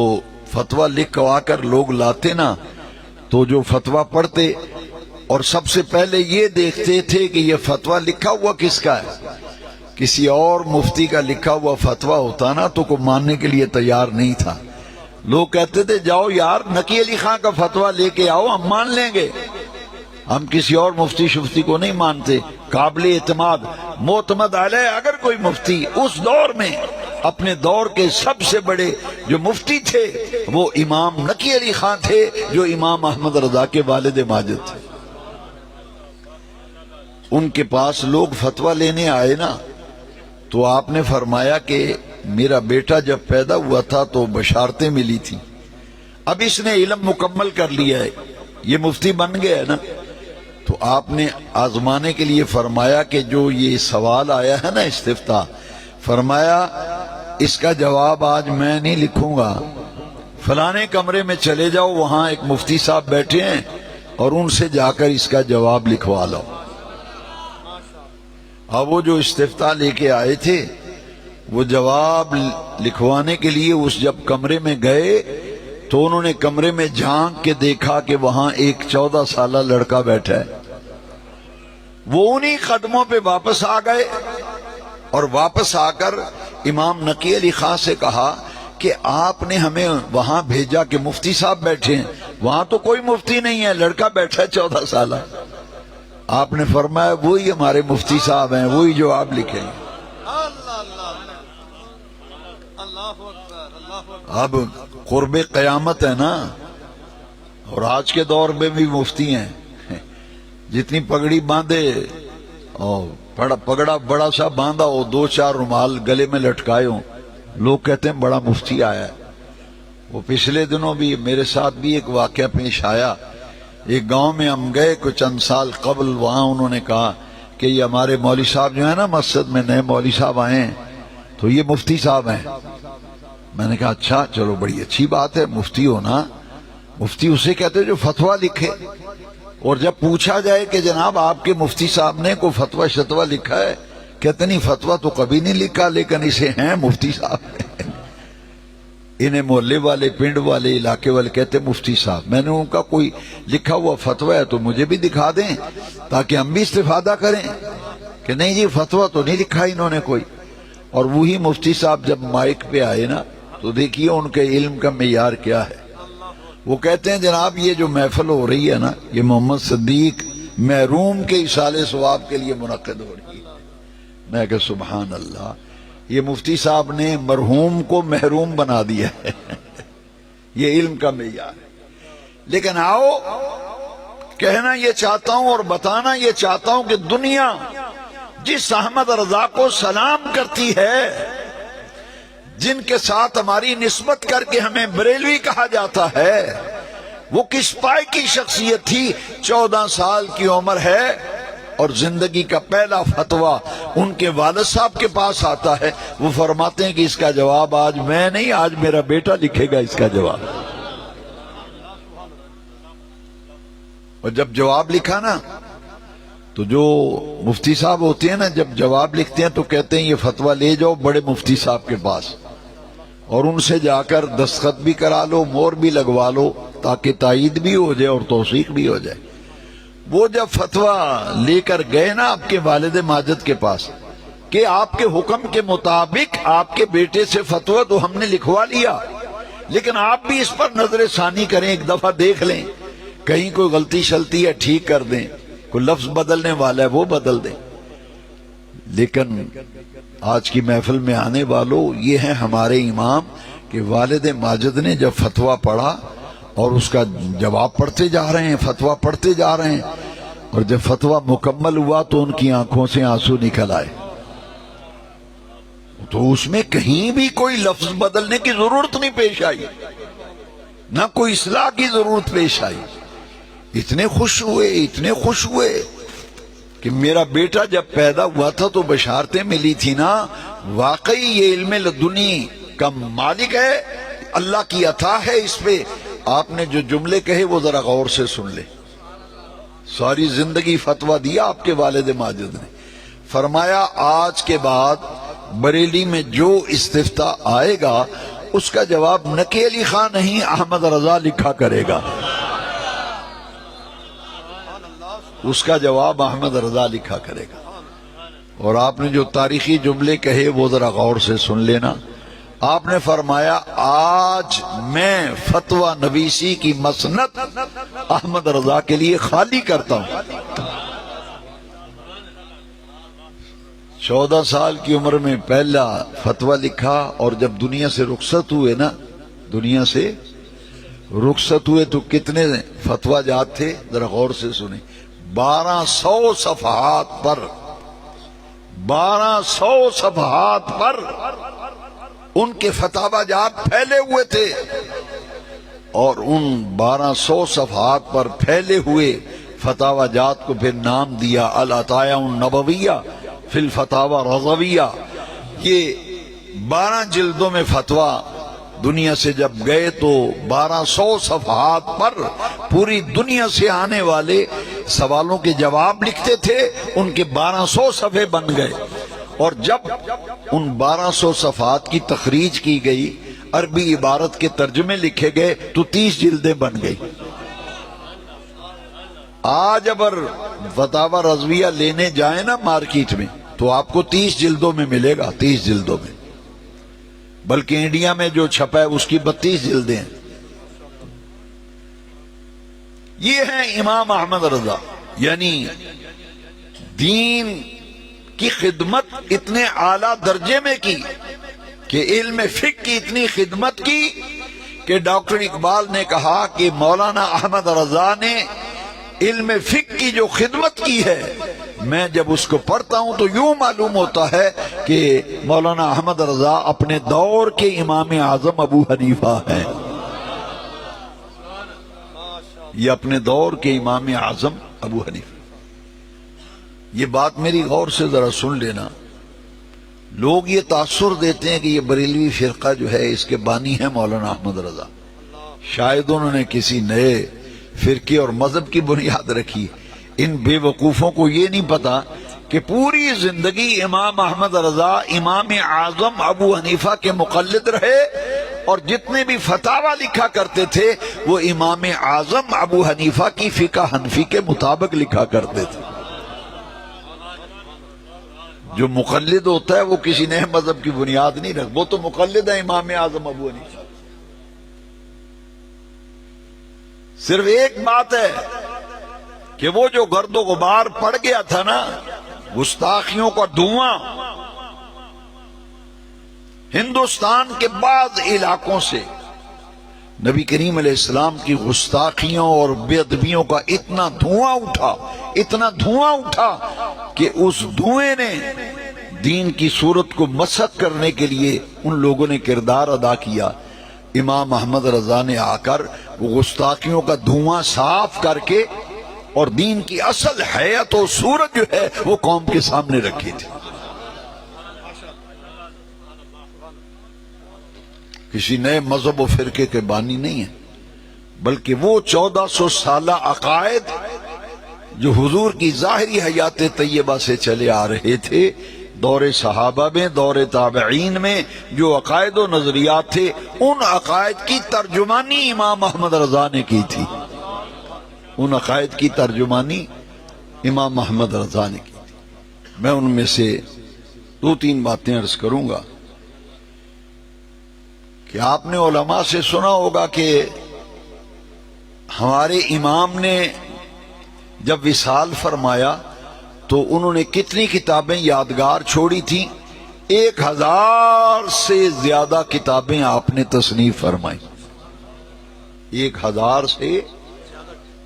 فتویٰ لکھوا کر لوگ لاتے نا، تو جو فتویٰ پڑھتے اور سب سے پہلے یہ دیکھتے تھے کہ یہ فتویٰ لکھا ہوا کس کا ہے۔ کسی اور مفتی کا لکھا ہوا فتویٰ ہوتا نا تو کوئی ماننے کے لیے تیار نہیں تھا۔ لوگ کہتے تھے جاؤ یار نقی علی خان کا فتویٰ لے کے آؤ، ہم مان لیں گے، ہم کسی اور مفتی شفتی کو نہیں مانتے۔ قابل اعتماد معتمد علیہ اگر کوئی مفتی اس دور میں اپنے دور کے سب سے بڑے جو مفتی تھے وہ امام نقی علی خان تھے، جو امام احمد رضا کے والد ماجد تھے۔ ان کے پاس لوگ فتویٰ لینے آئے نا، تو آپ نے فرمایا کہ میرا بیٹا جب پیدا ہوا تھا تو بشارتیں ملی تھی، اب اس نے علم مکمل کر لیا ہے، یہ مفتی بن گیا ہے نا، تو آپ نے آزمانے کے لیے فرمایا کہ جو یہ سوال آیا ہے نا استفتاء، فرمایا اس کا جواب آج میں نہیں لکھوں گا، فلانے کمرے میں چلے جاؤ، وہاں ایک مفتی صاحب بیٹھے ہیں اور ان سے جا کر اس کا جواب لکھوا لو۔ اب وہ جو استفتاء لے کے آئے تھے وہ جواب لکھوانے کے لیے اس جب کمرے میں گئے تو انہوں نے کمرے میں جھانک کے دیکھا کہ وہاں ایک 14 سالہ لڑکا بیٹھا ہے۔ وہ انہی قدموں پہ واپس آ گئے اور واپس آ کر امام نقی علی خان سے کہا کہ آپ نے ہمیں وہاں بھیجا کہ مفتی صاحب بیٹھے ہیں، وہاں تو کوئی مفتی نہیں ہے، لڑکا بیٹھا ہے 14 سالہ۔ آپ نے فرمایا وہی ہمارے مفتی صاحب ہیں، وہی جو آپ لکھیں گے۔ اب قرب قیامت ہے نا، اور آج کے دور میں بھی مفتی ہیں، جتنی پگڑی باندھے اور پگڑا بڑا سا باندھا ہو، 2-4 رومال گلے میں لٹکائے ہوں، لوگ کہتے ہیں بڑا مفتی آیا ہے۔ وہ پچھلے دنوں بھی میرے ساتھ بھی ایک واقعہ پیش آیا، ایک گاؤں میں ہم گئے کچھ چند سال قبل، وہاں انہوں نے کہا کہ یہ ہمارے مولوی صاحب جو ہیں نا، مسجد میں نئے مولوی صاحب آئے ہیں تو یہ مفتی صاحب ہیں۔ میں نے کہا اچھا، چلو بڑی اچھی بات ہے، مفتی ہونا، مفتی اسے کہتے جو فتویٰ لکھے۔ اور جب پوچھا جائے کہ جناب آپ کے مفتی صاحب نے کوئی فتویٰ شتویٰ لکھا ہے، کہتے نہیں فتویٰ تو کبھی نہیں لکھا، لیکن اسے ہیں مفتی صاحب۔ انہیں محلے والے، پنڈ والے، علاقے والے کہتے مفتی صاحب۔ میں نے ان کا کوئی لکھا ہوا فتویٰ ہے تو مجھے بھی دکھا دیں تاکہ ہم بھی استفادہ کریں، کہ نہیں جی فتویٰ تو نہیں لکھا انہوں نے کوئی۔ اور وہی مفتی صاحب جب مائک پہ آئے نا تو دیکھیے ان کے علم کا معیار کیا ہے۔ وہ کہتے ہیں جناب یہ جو محفل ہو رہی ہے نا، یہ محمد صدیق محروم کے اصالے ثواب کے لیے منعقد ہو رہی ہے۔ میں کہ سبحان اللہ، یہ مفتی صاحب نے مرحوم کو محروم بنا دیا ہے۔ یہ علم کا معیار ہے۔ لیکن آؤ کہنا یہ چاہتا ہوں اور بتانا یہ چاہتا ہوں کہ دنیا جس احمد رضا کو سلام کرتی ہے، جن کے ساتھ ہماری نسبت کر کے ہمیں بریلوی کہا جاتا ہے، وہ کس پائے کی شخصیت تھی؟ 14 سال کی عمر ہے اور زندگی کا پہلا فتویٰ ان کے والد صاحب کے پاس آتا ہے، وہ فرماتے ہیں کہ اس کا جواب آج میں نہیں، آج میرا بیٹا لکھے گا اس کا جواب۔ اور جب جواب لکھا نا تو جو مفتی صاحب ہوتے ہیں نا، جب جواب لکھتے ہیں تو کہتے ہیں یہ فتویٰ لے جاؤ بڑے مفتی صاحب کے پاس اور ان سے جا کر دستخط بھی کرا لو، مور بھی لگوا لو، تاکہ تائید بھی ہو جائے اور توثیق بھی ہو جائے۔ وہ جب فتویٰ لے کر گئے نا آپ کے والد ماجد کے پاس کہ آپ کے حکم کے مطابق آپ کے بیٹے سے فتویٰ تو ہم نے لکھوا لیا، لیکن آپ بھی اس پر نظر ثانی کریں، ایک دفعہ دیکھ لیں، کہیں کوئی غلطی شلطی ہے ٹھیک کر دیں، کوئی لفظ بدلنے والا ہے وہ بدل دیں۔ لیکن آج کی محفل میں آنے والوں، یہ ہیں ہمارے امام کہ والد ماجد نے جب فتویٰ پڑھا اور اس کا جواب پڑھتے جا رہے ہیں، فتویٰ پڑھتے جا رہے ہیں، اور جب فتویٰ مکمل ہوا تو ان کی آنکھوں سے آنسو نکل آئے۔ تو اس میں کہیں بھی کوئی لفظ بدلنے کی ضرورت نہیں پیش آئی، نہ کوئی اصلاح کی ضرورت پیش آئی۔ اتنے خوش ہوئے کہ میرا بیٹا جب پیدا ہوا تھا تو بشارتیں ملی تھی نا، واقعی یہ علم لدنی کا مالک ہے، اللہ کی عطا ہے اس پہ۔ آپ نے جو جملے کہے وہ ذرا غور سے سن لے۔ ساری زندگی فتویٰ دیا آپ کے والد ماجد نے، فرمایا آج کے بعد بریلی میں جو استفتاء آئے گا اس کا جواب نقی علی خان نہیں، احمد رضا لکھا کرے گا، اس کا جواب احمد رضا لکھا کرے گا۔ اور آپ نے جو تاریخی جملے کہے وہ ذرا غور سے سن لینا۔ آپ نے فرمایا آج میں فتویٰ نویسی کی مسند احمد رضا کے لیے خالی کرتا ہوں۔ 14 سال کی عمر میں پہلا فتویٰ لکھا، اور جب دنیا سے رخصت ہوئے نا، دنیا سے رخصت ہوئے تو کتنے فتویٰ جات تھے ذرا غور سے سنیں۔ 1200 صفحات پر 1200 صفحات پر ان کے فتاوی جات پھیلے ہوئے تھے، اور ان 1200 صفحات پر پھیلے ہوئے فتاوی جات کو پھر نام دیا العطایہ النبویہ فی الفتاوی رضویہ۔ یہ 12 جلدوں میں فتویٰ دنیا سے جب گئے تو 1200 صفحات پر پوری دنیا سے آنے والے سوالوں کے جواب لکھتے تھے، ان کے 1200 صفحے بن گئے۔ اور جب ان 1200 صفحات کی تخریج کی گئی، عربی عبارت کے ترجمے لکھے گئے تو 30 جلدیں بن گئی۔ آج اگر فتاوی رضویہ لینے جائیں نا مارکیٹ میں تو آپ کو 30 جلدوں میں ملے گا، 30 جلدوں میں، بلکہ انڈیا میں جو چھپا ہے اس کی 32 جلدیں ہیں۔ یہ ہیں امام احمد رضا، یعنی دین کی خدمت اتنے اعلیٰ درجے میں کی کہ علم فقہ کی اتنی خدمت کی کہ ڈاکٹر اقبال نے کہا کہ مولانا احمد رضا نے علم فقہ کی جو خدمت کی ہے، میں جب اس کو پڑھتا ہوں تو یوں معلوم ہوتا ہے کہ مولانا احمد رضا اپنے دور کے امام اعظم ابو حنیفہ ہیں۔ یہ اپنے دور کے امام اعظم ابو حنیفہ۔ یہ بات میری غور سے ذرا سن لینا۔ لوگ یہ تاثر دیتے ہیں کہ یہ بریلوی فرقہ جو ہے اس کے بانی ہے مولانا احمد رضا، شاید انہوں نے کسی نئے فرقے اور مذہب کی بنیاد رکھی۔ ان بے وقوفوں کو یہ نہیں پتا کہ پوری زندگی امام احمد رضا امام اعظم ابو حنیفہ کے مقلد رہے، اور جتنے بھی فتاوی لکھا کرتے تھے وہ امام اعظم ابو حنیفہ کی فقہ حنفی کے مطابق لکھا کرتے تھے۔ جو مقلد ہوتا ہے وہ کسی نئے مذہب کی بنیاد نہیں رکھ، وہ تو مقلد ہے امام اعظم ابو حنیفہ۔ صرف ایک بات ہے کہ وہ جو گرد و غبار پڑ گیا تھا نا، گستاخیوں کا دھواں ہندوستان کے بعض علاقوں سے، نبی کریم علیہ السلام کی گستاخیوں اور بے ادبیوں کا اتنا دھواں اٹھا کہ اس دھوئیں نے دین کی صورت کو مسخ کرنے کے لیے ان لوگوں نے کردار ادا کیا۔ امام احمد رضا نے آ کر وہ گستاخیوں کا دھواں صاف کر کے اور دین کی اصل حیت و صورت جو ہے وہ قوم کے سامنے رکھی تھی۔ کسی نئے مذہب و فرقے کے بانی نہیں ہیں، بلکہ وہ 1400 سالہ عقائد جو حضور کی ظاہری حیات طیبہ سے چلے آ رہے تھے، دور صحابہ میں، دور تابعین میں جو عقائد و نظریات تھے، ان عقائد کی ترجمانی امام احمد رضا نے کی تھی۔ ان عقائد کی ترجمانی امام احمد رضا نے کی تھی۔ میں ان میں سے 2-3 باتیں عرض کروں گا۔ کہ آپ نے علماء سے سنا ہوگا کہ ہمارے امام نے جب وصال فرمایا تو انہوں نے کتنی کتابیں یادگار چھوڑی تھیں؟ 1000 سے زیادہ کتابیں آپ نے تصنیف فرمائی. 1000 سے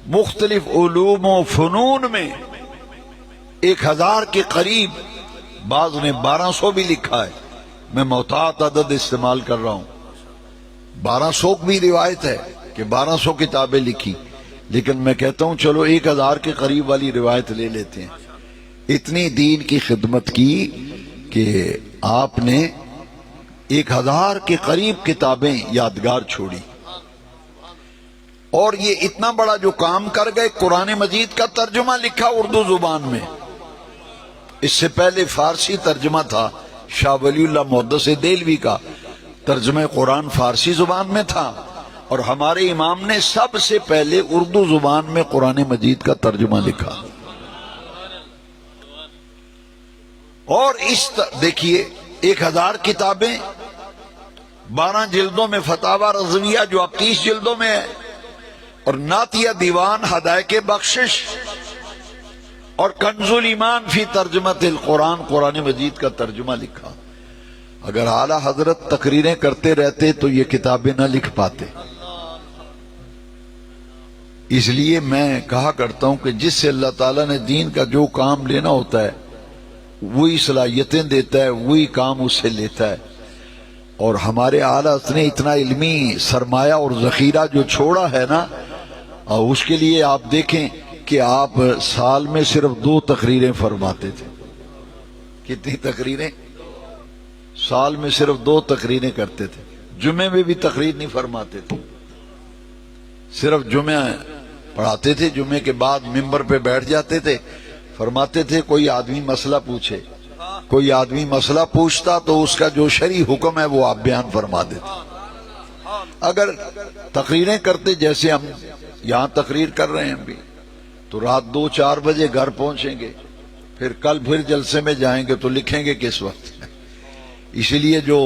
مختلف علوم و فنون میں 1000 کے قریب. بعض نے 1200 بھی لکھا ہے. میں محتاط عدد استعمال کر رہا ہوں. 1200 بھی روایت ہے کہ 1200 کتابیں لکھی، لیکن میں کہتا ہوں چلو 1000 کے قریب والی روایت لے لیتے ہیں. اتنی دین کی خدمت کی کہ آپ نے 1000 کے قریب کتابیں یادگار چھوڑی. اور یہ اتنا بڑا جو کام کر گئے، قرآن مجید کا ترجمہ لکھا اردو زبان میں. اس سے پہلے فارسی ترجمہ تھا، شاہ ولی اللہ محدث دہلوی کا ترجمہ قرآن فارسی زبان میں تھا، اور ہمارے امام نے سب سے پہلے اردو زبان میں قرآن مجید کا ترجمہ لکھا. اور دیکھیے 1000 کتابیں، 12 جلدوں میں فتاوی رضویہ جو اب 30 جلدوں میں ہے، اور نعتیہ دیوان ہدایق بخشش، اور کنز الایمان فی ترجمۃ القرآن، قرآن مجید کا ترجمہ لکھا. اگر اعلیٰ حضرت تقریریں کرتے رہتے تو یہ کتابیں نہ لکھ پاتے. اس لیے میں کہا کرتا ہوں کہ جس سے اللہ تعالیٰ نے دین کا جو کام لینا ہوتا ہے وہی صلاحیتیں دیتا ہے، وہی کام اس سے لیتا ہے. اور ہمارے اعلیٰ نے اتنا علمی سرمایہ اور ذخیرہ جو چھوڑا ہے نا، اس کے لیے آپ دیکھیں کہ آپ سال میں صرف 2 تقریریں فرماتے تھے. کتنی تقریریں؟ سال میں صرف 2 تقریریں کرتے تھے. جمعے میں بھی تقریر نہیں فرماتے تھے، صرف جمعہ پڑھاتے تھے. جمعے کے بعد ممبر پہ بیٹھ جاتے تھے، فرماتے تھے کوئی آدمی مسئلہ پوچھے. کوئی آدمی مسئلہ پوچھتا تو اس کا جو شرعی حکم ہے وہ آپ بیان فرما دیتے. اگر تقریریں کرتے جیسے ہم یہاں تقریر کر رہے ہیں بھی، تو رات 2-4 بجے گھر پہنچیں گے، پھر کل پھر جلسے میں جائیں گے تو لکھیں گے کس وقت. اسی لیے جو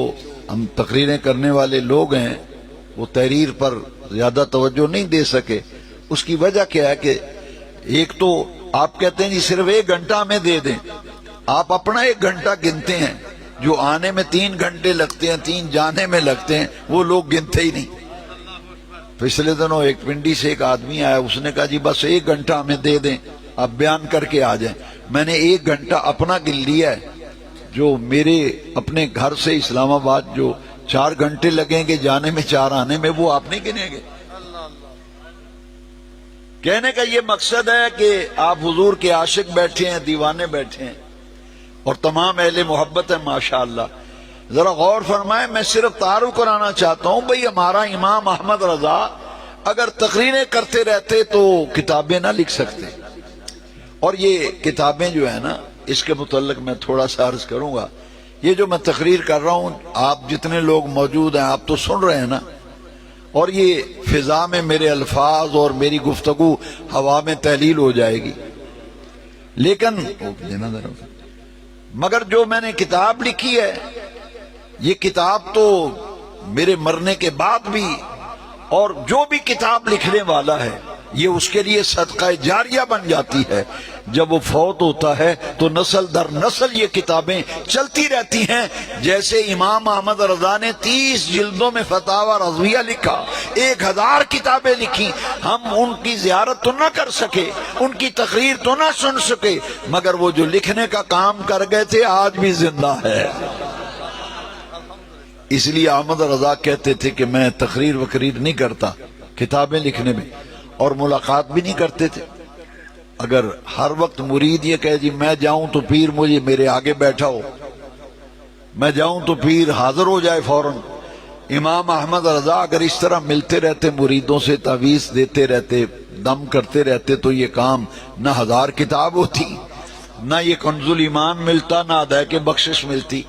ہم تقریریں کرنے والے لوگ ہیں وہ تحریر پر زیادہ توجہ نہیں دے سکے. اس کی وجہ کیا ہے کہ ایک تو آپ کہتے ہیں جی صرف 1 گھنٹہ ہمیں دے دیں. آپ اپنا 1 گھنٹہ گنتے ہیں، جو آنے میں 3 گھنٹے لگتے ہیں، 3 جانے میں لگتے ہیں، وہ لوگ گنتے ہی نہیں. پچھلے دنوں ایک پنڈی سے ایک آدمی آیا، اس نے کہا جی بس 1 گھنٹہ ہمیں دے دیں، آپ بیان کر کے آ جائیں. میں نے 1 گھنٹہ اپنا گن لیا ہے. جو میرے اپنے گھر سے اسلام آباد جو 4 گھنٹے لگیں گے جانے میں 4 آنے میں، وہ آپ نہیں گنیں گے. کہنے کا یہ مقصد ہے کہ آپ حضور کے عاشق بیٹھے ہیں، دیوانے بیٹھے ہیں، اور تمام اہل محبت ہیں ماشاءاللہ. ذرا غور فرمائیں، میں صرف تعارف کرانا چاہتا ہوں بھئی ہمارا امام احمد رضا اگر تقریریں کرتے رہتے تو کتابیں نہ لکھ سکتے. اور یہ کتابیں جو ہے نا، اس کے متعلق میں تھوڑا سا عرض کروں گا. یہ جو میں تقریر کر رہا ہوں، آپ جتنے لوگ موجود ہیں آپ تو سن رہے ہیں نا، اور یہ فضا میں میرے الفاظ اور میری گفتگو ہوا میں تحلیل ہو جائے گی. لیکن مگر جو میں نے کتاب لکھی ہے، یہ کتاب تو میرے مرنے کے بعد بھی، اور جو بھی کتاب لکھنے والا ہے یہ اس کے لیے صدقہ جاریہ بن جاتی ہے. جب وہ فوت ہوتا ہے تو نسل در نسل یہ کتابیں چلتی رہتی ہیں. جیسے امام احمد رضا نے 30 جلدوں میں فتاوی رضویہ لکھا، 1000 کتابیں لکھی. ہم ان کی زیارت تو نہ کر سکے، ان کی تقریر تو نہ سن سکے، مگر وہ جو لکھنے کا کام کر گئے تھے آج بھی زندہ ہے. اس لیے احمد رضا کہتے تھے کہ میں تقریر وقریر نہیں کرتا، کتابیں لکھنے میں، اور ملاقات بھی نہیں کرتے تھے. اگر ہر وقت مرید یہ کہے جی میں جاؤں تو پیر مجھے میرے آگے بیٹھا ہو، میں جاؤں تو پیر حاضر ہو جائے فوراً. امام احمد رضا اگر اس طرح ملتے رہتے، مریدوں سے تعویذ دیتے رہتے، دم کرتے رہتے، تو یہ کام نہ 1000 کتاب ہوتی، نہ یہ کنز الایمان ملتا، نہ ہدایق بخشش ملتی.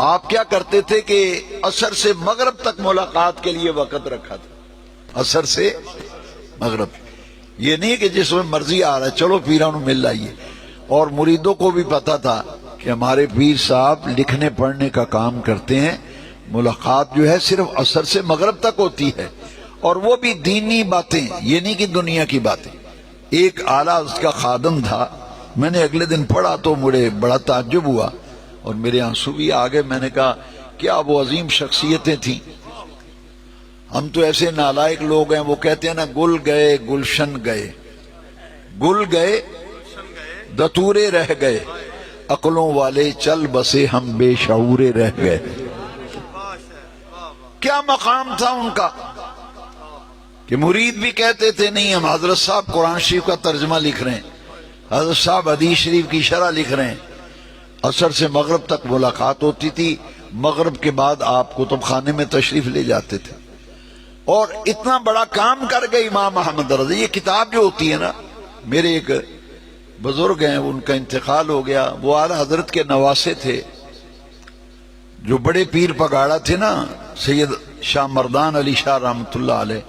آپ کیا کرتے تھے کہ عصر سے مغرب تک ملاقات کے لیے وقت رکھا تھا. عصر سے مغرب، یہ نہیں کہ جس میں مرضی آ رہا ہے چلو پیرانو مل لائیے. اور مریدوں کو بھی پتا تھا کہ ہمارے پیر صاحب لکھنے پڑھنے کا کام کرتے ہیں، ملاقات جو ہے صرف عصر سے مغرب تک ہوتی ہے، اور وہ بھی دینی باتیں، یہ نہیں کہ دنیا کی باتیں۔ ایک اعلیٰ اس کا خادم تھا، میں نے اگلے دن پڑھا تو مجھے بڑا تعجب ہوا اور میرے آنسو بھی آ گئے۔ میں نے کہا کیا وہ عظیم شخصیتیں تھیں۔ ہم تو ایسے نالائق لوگ ہیں، وہ کہتے ہیں نا گل گئے گلشن گئے، گل گئے دتورے رہ گئے، عقلوں والے چل بسے ہم بے شعورے رہ گئے۔ کیا مقام تھا ان کا کہ مرید بھی کہتے تھے نہیں ہم حضرت صاحب قرآن شریف کا ترجمہ لکھ رہے ہیں، حضرت صاحب حدیث شریف کی شرح لکھ رہے ہیں۔ عصر سے مغرب تک ملاقات ہوتی تھی، مغرب کے بعد آپ کتب خانے میں تشریف لے جاتے تھے، اور اتنا بڑا کام کر گئے امام احمد رضا۔ یہ کتاب جو ہوتی ہے نا، میرے ایک بزرگ ہیں ان کا انتقال ہو گیا، وہ اعلیٰ حضرت کے نواسے تھے، جو بڑے پیر پگاڑا تھے نا سید شاہ مردان علی شاہ رحمۃ اللہ علیہ،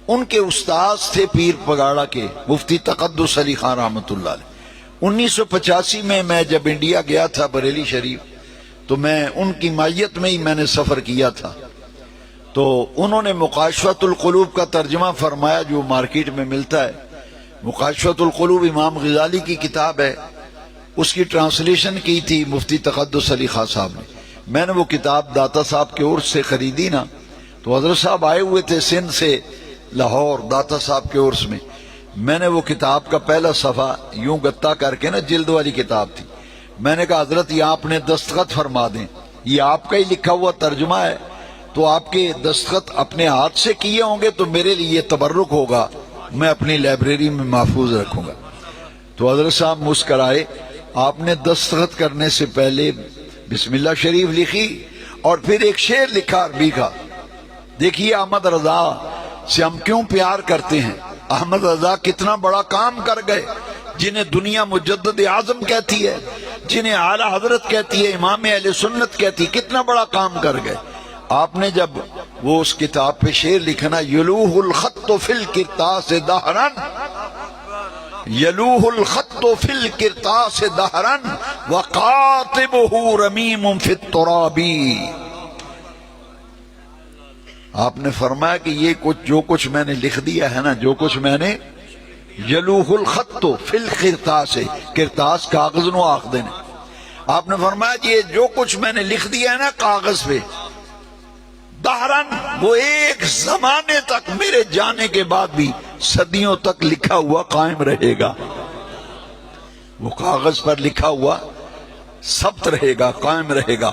ان کے استاذ تھے پیر پگاڑا کے مفتی تقدس علی خان رحمۃ اللہ علیہ۔ 1985 میں جب انڈیا گیا تھا بریلی شریف، تو میں ان کی معیت میں ہی میں نے سفر کیا تھا، تو انہوں نے مکاشفۃ القلوب کا ترجمہ فرمایا جو مارکیٹ میں ملتا ہے۔ مکاشفۃ القلوب امام غزالی کی کتاب ہے، اس کی ٹرانسلیشن کی تھی مفتی تقدس علی خان صاحب نے۔ میں نے وہ کتاب داتا صاحب کے عرس سے خریدی نا، تو حضرت صاحب آئے ہوئے تھے سندھ سے لاہور داتا صاحب کے عرس میں۔ میں نے وہ کتاب کا پہلا صفحہ یوں گتا کر کے نا، جلد والی کتاب تھی، میں نے کہا حضرت یہ آپ نے دستخط فرما دیں، یہ آپ کا ہی لکھا ہوا ترجمہ ہے، تو آپ کے دستخط اپنے ہاتھ سے کیے ہوں گے تو میرے لیے یہ تبرک ہوگا، میں اپنی لائبریری میں محفوظ رکھوں گا۔ تو حضرت صاحب مسکرائے، آپ نے دستخط کرنے سے پہلے بسم اللہ شریف لکھی اور پھر ایک شعر لکھا عربی کا۔ دیکھیے احمد رضا سے ہم کیوں پیار کرتے ہیں، احمد رضا کتنا بڑا کام کر گئے، جنہیں دنیا مجدد اعظم کہتی ہے، جنہیں اعلیٰ حضرت کہتی ہے، امام اہل سنت کہتی ہے، کتنا بڑا کام کر گئے۔ آپ نے جب وہ اس کتاب پہ شعر لکھنا، یلوہ الخط فی الکرطاس دہرا، یلوہ الخط فی الکرطاس دہرا وقاطبہ رمیم فی التراب، آپ نے فرمایا کہ یہ جو کچھ میں نے لکھ دیا ہے نا، جو کچھ میں نے، یلوہ الخط فی الکرطاس، کرطاس کاغذ نو آخ دینے، آپ نے فرمایا کہ یہ جو کچھ میں نے لکھ دیا ہے نا کاغذ پہ، دہرن وہ ایک زمانے تک میرے جانے کے بعد بھی صدیوں تک لکھا ہوا قائم رہے گا، وہ کاغذ پر لکھا ہوا ثبت رہے گا، قائم رہے گا۔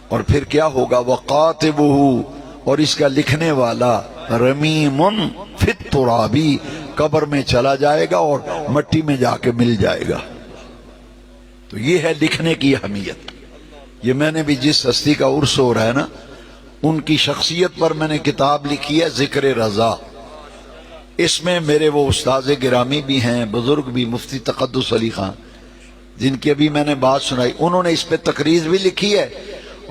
اور پھر کیا ہوگا، وَقَاتِبُهُ، اور اس کا لکھنے والا رَمِيمٌ فِي التُّرَابِ، قبر میں چلا جائے گا اور مٹی میں جا کے مل جائے گا۔ تو یہ ہے لکھنے کی اہمیت۔ یہ میں نے بھی جس ہستی کا عرس ہو رہا ہے نا، ان کی شخصیت پر میں نے کتاب لکھی ہے ذکر رضا۔ اس میں میرے وہ استاذ گرامی بھی ہیں، بزرگ بھی، مفتی تقدس علی خان، جن کی ابھی میں نے بات سنائی، انہوں نے اس پہ تقریر بھی لکھی ہے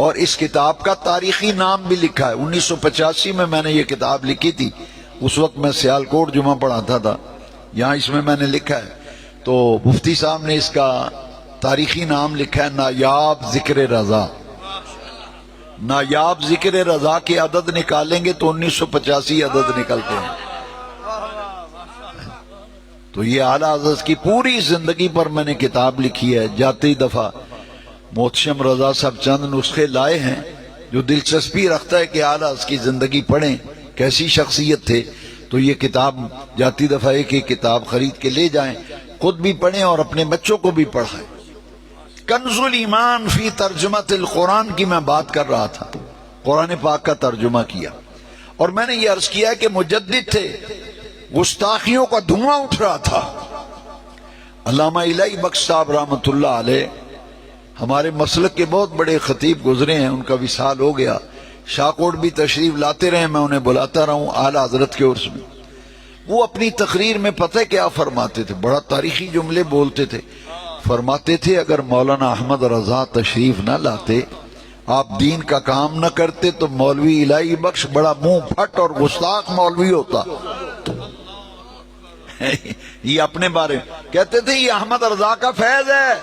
اور اس کتاب کا تاریخی نام بھی لکھا ہے۔ 1985 میں نے یہ کتاب لکھی تھی، اس وقت میں سیالکوٹ جمعہ پڑھاتا تھا، یہاں اس میں نے لکھا ہے۔ تو مفتی صاحب نے اس کا تاریخی نام لکھا ہے نایاب ذکر رضا۔ نایاب ذکر رضا کے عدد نکالیں گے تو 1985 عدد نکلتے ہیں۔ تو یہ اعلیٰ حضرت کی پوری زندگی پر میں نے کتاب لکھی ہے۔ جاتی دفعہ محتشم رضا صاحب چند نسخے لائے ہیں جو دلچسپی رکھتا ہے کہ اعلیٰ حضرت کی زندگی پڑھیں، کیسی شخصیت تھے۔ تو یہ کتاب جاتی دفعہ ایک کتاب خرید کے لے جائیں، خود بھی پڑھیں اور اپنے بچوں کو بھی پڑھائیں۔ کنز الایمان فی ترجمت القرآن کی میں بات کر رہا تھا، قرآن پاک کا ترجمہ کیا، اور میں نے یہ عرض کیا کہ مجدد تھے، گستاخیوں کا دھواں اٹھ رہا تھا۔ علامہ الہی بخش صاحب رحمۃ اللہ علیہ ہمارے مسلک کے بہت بڑے خطیب گزرے ہیں، ان کا وصال ہو گیا۔ شاہکوٹ بھی تشریف لاتے رہے، میں انہیں بلاتا رہا ہوں اعلیٰ حضرت کے عرس میں۔ وہ اپنی تقریر میں پتہ کیا فرماتے تھے، بڑا تاریخی جملے بولتے تھے، فرماتے تھے اگر مولانا احمد رضا تشریف نہ لاتے، آپ دین کا کام نہ کرتے، تو مولوی الہی بخش بڑا منہ پھٹ اور گستاخ مولوی ہوتا۔ یہ اپنے بارے میں کہتے تھے، یہ احمد رضا کا فیض ہے،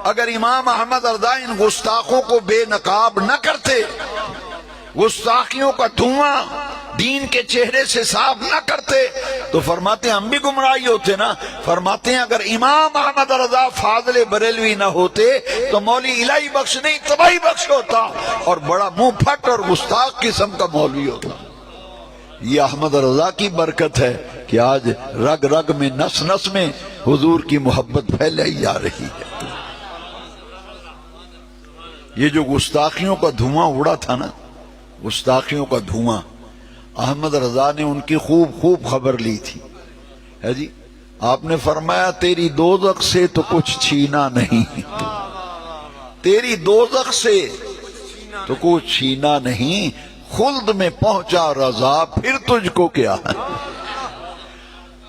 اگر امام احمد رضا ان گستاخوں کو بے نقاب نہ کرتے، گستاخیوں کا دھواں دین کے چہرے سے صاف نہ کرتے، تو فرماتے ہیں ہم بھی گمراہی ہوتے نا۔ فرماتے ہیں اگر امام احمد رضا فاضل بریلوی نہ ہوتے تو مولوی الہی بخش نہیں تباہی بخش ہوتا، اور بڑا منہ پھٹ اور گستاخ قسم کا مولوی ہوتا۔ یہ احمد رضا کی برکت ہے کہ آج رگ رگ میں نس نس میں حضور کی محبت پھیلائی جا رہی ہے۔ یہ جو گستاخیوں کا دھواں اڑا تھا نا، گستاخیوں کا دھواں، احمد رضا نے ان کی خوب خبر لی تھی، ہے جی۔ آپ نے فرمایا تیری دوزخ سے تو کچھ چھینا نہیں، تیری دوزخ سے تو کچھ چھینا نہیں، خلد میں پہنچا رضا پھر تجھ کو کیا ہے۔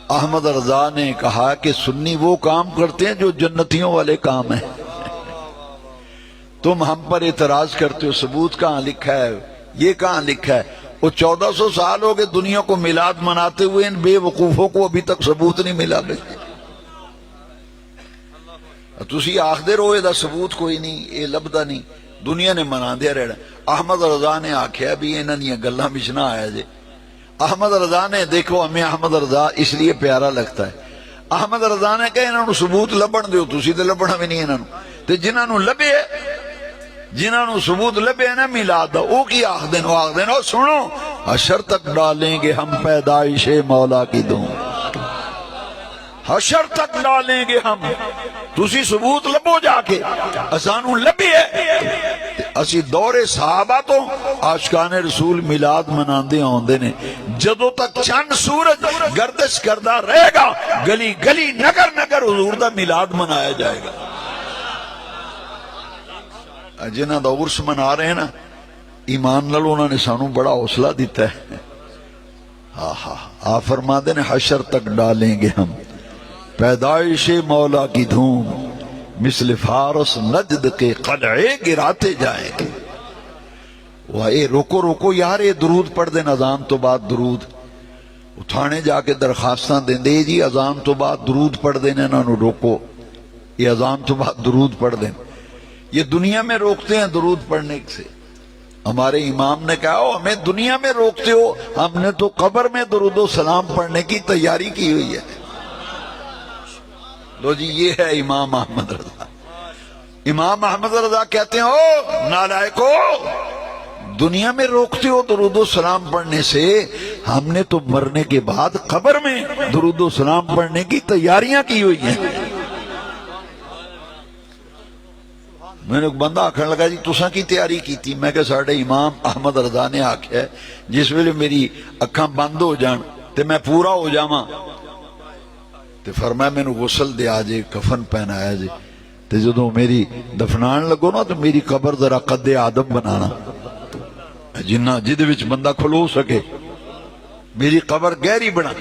احمد رضا نے کہا کہ سنی وہ کام کرتے ہیں جو جنتیوں والے کام ہیں، تم ہم پر اعتراض کرتے ہو، ثبوت کہاں لکھا ہے، یہ کہاں لکھا ہے؟ وہ 1400 سال ہو گئے دنیا کو میلاد مناتے ہوئے، ان بے وقوفوں کو ابھی تک ثبوت نہیں ملا۔ تسی آخدے رہو دا ثبوت کوئی نہیں، یہ لبدا نہیں، دنیا نے منا دیا رہنا۔ احمد رضا نے آکھیا بھی انہاں دیاں گلاں وچ نہ آیا جے۔ احمد رضا نے، دیکھو ہمیں احمد رضا اس لیے پیارا لگتا ہے، احمد رضا نے کہا انہاں نوں ثبوت لبن دیو، تسی تے لبنا بھی نہیں انہاں نوں، تے جنہاں نوں لبے، جنہاں نوں ثبوت لبے نا میلاد دا، او کی آخدن؟ او آخدن او سنو، حشر تک ڈالیں گے ہم پیدائش مولا کی دوں، حشر تک ڈالیں گے ہم، تسی ثبوت لبو جا کے، اسانوں لبی ہے۔ اسی دور صحابہ تو عاشقان رسول میلاد مناندے آندے نے، جدوں تک چند سورج گردش کردہ رہے گا، گلی گلی نگر نگر حضور دا میلاد منایا جائے گا۔ جنہاں دا عرس منا رہے ہیں نا، ایمان نال انہوں نے سانوں بڑا حوصلہ دیتا ہے۔ آپ فرما دیں حشر تک ڈالیں گے ہم پیدائش مولا کی دھوم، مثل فارس نجد کے قلعے گراتے جائیں گے۔ اے روکو روکو یار، یہ درود پڑھ دیں، اذان تو بعد درود اٹھانے جا کے درخواستاں دیں دے جی اذان تو بعد درود پڑھ دیں، انہوں نے روکو، یہ اذان تو بعد درود پڑھ دیں۔ یہ دنیا میں روکتے ہیں درود پڑھنے سے۔ ہمارے امام نے کہا ہمیں دنیا میں روکتے ہو، ہم نے تو قبر میں درود و سلام پڑھنے کی تیاری کی ہوئی ہے۔ لو جی، یہ ہے امام احمد رضا۔ امام احمد رضا کہتے ہیں او نالائکو، دنیا میں روکتے ہو درود و سلام پڑھنے سے، ہم نے تو مرنے کے بعد قبر میں درود و سلام پڑھنے کی تیاریاں کی ہوئی ہیں۔ میں نے ایک بندہ آکھنے لگا جی تساں کی تیاری کی تھی؟ میں کہ ساڑھے امام احمد رضا نے آکھیا ہے جس ویلے میری اکھاں بند ہو جان تے میں پورا ہو جاواں تے فرمایا میں نے غسل دے آجے، کفن پہنایا جے، تے جدوں میری دفنان لگو نا تو میری قبر ذرا قد آدم بنانا، جنہ جدے وچ بندہ کھلو سکے، میری قبر گہری بنا۔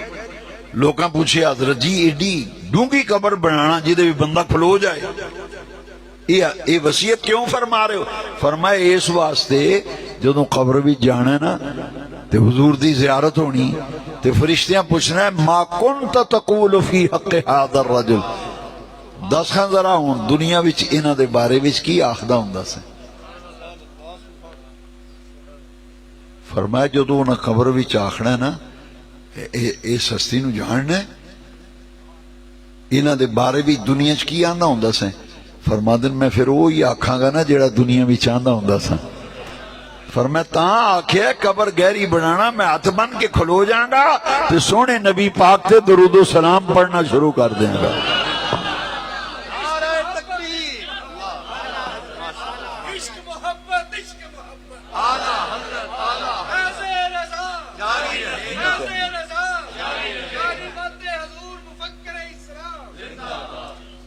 لوکاں پوچھے حضرت جی ایڈی ڈونگی قبر بنانا جدے بھی بندہ کھلو جائے، یہ وصیت کیوں فرما رہے ہو؟ فرمائے اس واسطے جدوں قبر بھی جانا ہے نا تے حضور دی زیارت ہونی تے فرشتیاں پوچھنا ہے ما کنت تقول فی حق هذا الرجل، دس خان ذرا ہون دنیا وچ انہاں دے بارے وچ کی آخدا ہوندا سی۔ فرمایا جدوں انہاں قبر وچ آخنا ہے نا اے سستی نو جاننا ہے، انہاں دے بارے وچ دنیا وچ کی آندا ہوندا سی؟ فرما دن میں پھر وہی آکھاں گا نا جیڑا دنیا بھی چاہندا ہوندا سا۔ فرمایا تاں آکھیا قبر گہری بنانا، میں ہاتھ بن کے کھلو جاؤں گا تے سونے نبی پاک تے درود و سلام پڑھنا شروع کر دیں گا۔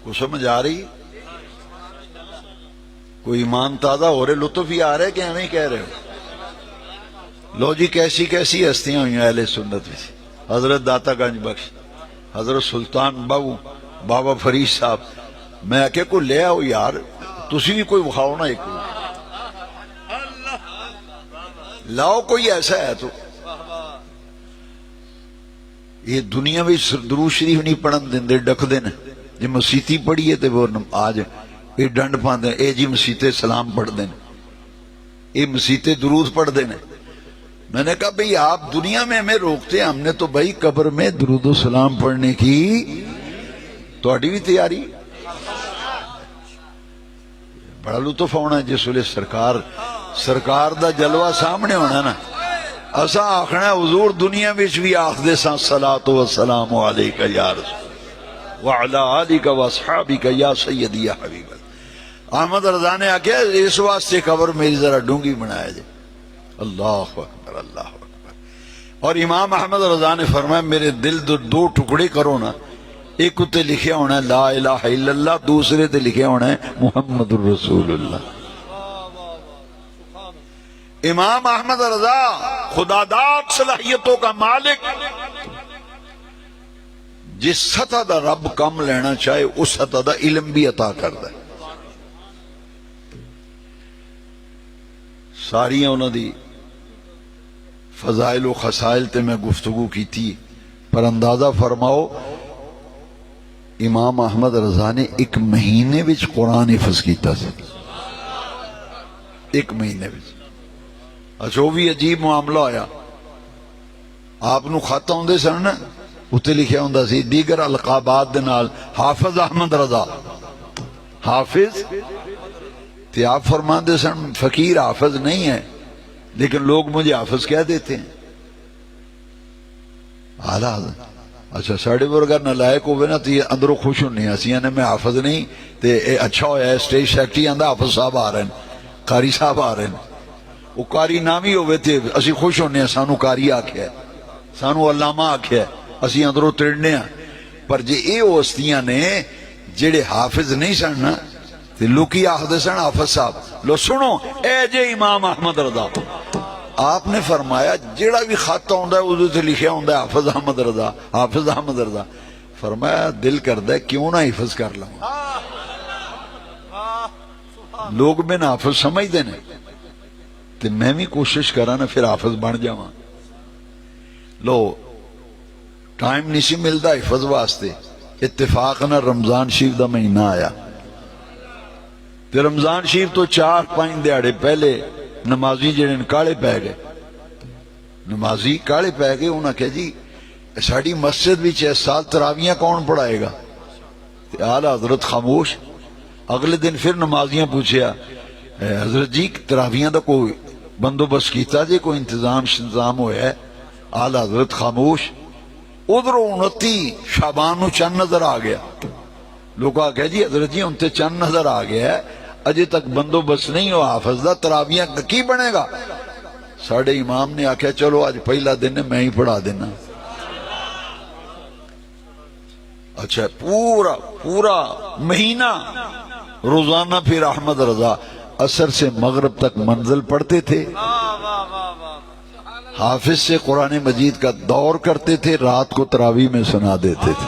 کو سمجھ آ رہی؟ کوئی ایمان تازہ ہو رہے، لطف ہی آ رہے کہ ہمیں کہہ رہے ہو؟ لو جی کیسی کیسی ہستیاں ہوئی اہل سنت میں، حضرت داتا گنج بخش، حضرت سلطان باو، بابا فرید صاحب، میں کہ کوئی لے آؤ یار، تسی بھی کوئی بخاؤ نا، ایک لاؤ کوئی ایسا ہے تو۔ یہ دنیا میں درود شریف نہیں پڑھن دیں دے ڈک دیں، جی مسیتی پڑھیے تو وہ آج یہ ڈنڈ پاندے اے جی مسیتے سلام پڑھ دیں، یہ مسیتے درود پڑھ دیں۔ میں نے کہا بھئی آپ دنیا میں ہمیں روکتے ہیں، ہم نے تو بھئی قبر میں درود و سلام پڑھنے کی تہاڈی بھی تیاری۔ بڑا لطف ہونا ہے جس ویلے سرکار دا جلوہ سامنے ہونا نا، اسا آخنا ہے حضور دنیا وچ بھی آخدے ساں صلاۃ و سلام علیکہ یا رسول وعلی آلک و اصحابک یا سیدی یا حبیب اللہ۔ احمد رضا نے آکھیا اس واسطے قبر میری ذرا ڈونگی بنایا جائے۔ اللہ اکبر اللہ اکبر۔ اور امام احمد رضا نے فرمایا میرے دل دو ٹکڑے کرو نا، ایک تے لکھیا ہونا ہے لا الہ الا اللہ، دوسرے تے لکھیا ہونا ہے محمد الرسول اللہ۔ امام احمد رضا خدا داد صلاحیتوں کا مالک، جس سطح دا رب کم لینا چاہے اس سطح دا علم بھی عطا کردا ہے۔ ساری انہوں دی فضائل و خسائل تے میں گفتگو کی تھی، پر اندازہ فرماؤ امام احمد رضا نے ایک مہینے وچ قرآن حفظ کیتا سی، ایک مہینے وچ۔ اچھا وہ بھی عجیب معاملہ آیا، آپ نو خط آندے سن نا، اتنے لکھیا ہوندا سی دیگر القابات دے نال حافظ احمد رضا، حافظ تے آپ فرماندے سن فقیر حافظ نہیں ہے لیکن لوگ مجھے حافظ کہہ دیتے ہیں۔ اعلیٰ اچھا ساڑھے ورگا نلائق ہوئے نا تو یہ اندروں خوش ہونی اسی نے میں حافظ نہیں تے اچھا ہویا ہے اسٹیج سیکٹری آندہ حافظ صاحب آ رہے ہیں، قاری صاحب آ رہے ہیں۔ وہ قاری نامی ہوئے تھے اسی خوش ہونے ہیں، سانو قاری آکھیا ہے، سانو علامہ آکھیا ہے، اسی اندروں تڑنے ہیں۔ پر جے اے ہستیاں نے جڑے حافظ نہیں سننا تے لوکی آخدے سن حافظ صاحب، لو سنو اے جے امام احمد رضا، آپ نے فرمایا جڑا بھی خط ہوندا ہے اودے تے لکھیا ہوندا ہے حافظ احمد رضا، حافظ احمد رضا۔ فرمایا دل کردا ہے کیوں نہ حفظ کر لوں، لوگ میں حافظ سمجھ دینے تے میں بھی کوشش کراں نا پھر حافظ بن جاواں۔ لو ٹائم نہیں سی ملدا حفظ واسطے، اتفاق نہ رمضان شریف دا مہینہ آیا تے رمضان شریف تو 4-5 دیہاڑے پہلے نمازی جڑے کالے پہ گئے، نمازی کالے پہ گئے، انہاں کہا جی ساڑی مسجد بھی 6 سال تراویاں کون پڑھائے گا؟ اعلیٰ حضرت خاموش۔ اگلے دن پھر نمازیاں پوچھیا حضرت جی تراویاں دا کوئی بندوبست کیتا جی، کوئی انتظام ہویا ہے؟ اعلیٰ حضرت خاموش۔ ادھروں 29 شعبان نو چند نظر آ گیا، لوگ آ گئے جی حضرت جی انتے چند نظر آ گیا ہے، اجے تک بندوبست نہیں ہو حافظ دا، تراویاں کی بنے گا؟ ساڑھے امام نے آکھیا چلو آج پہلا دن ہے میں ہی پڑھا دینا۔ اچھا پورا مہینہ روزانہ پھر احمد رضا عصر سے مغرب تک منزل پڑھتے تھے، حافظ سے قرآن مجید کا دور کرتے تھے، رات کو تراویح میں سنا دیتے تھے۔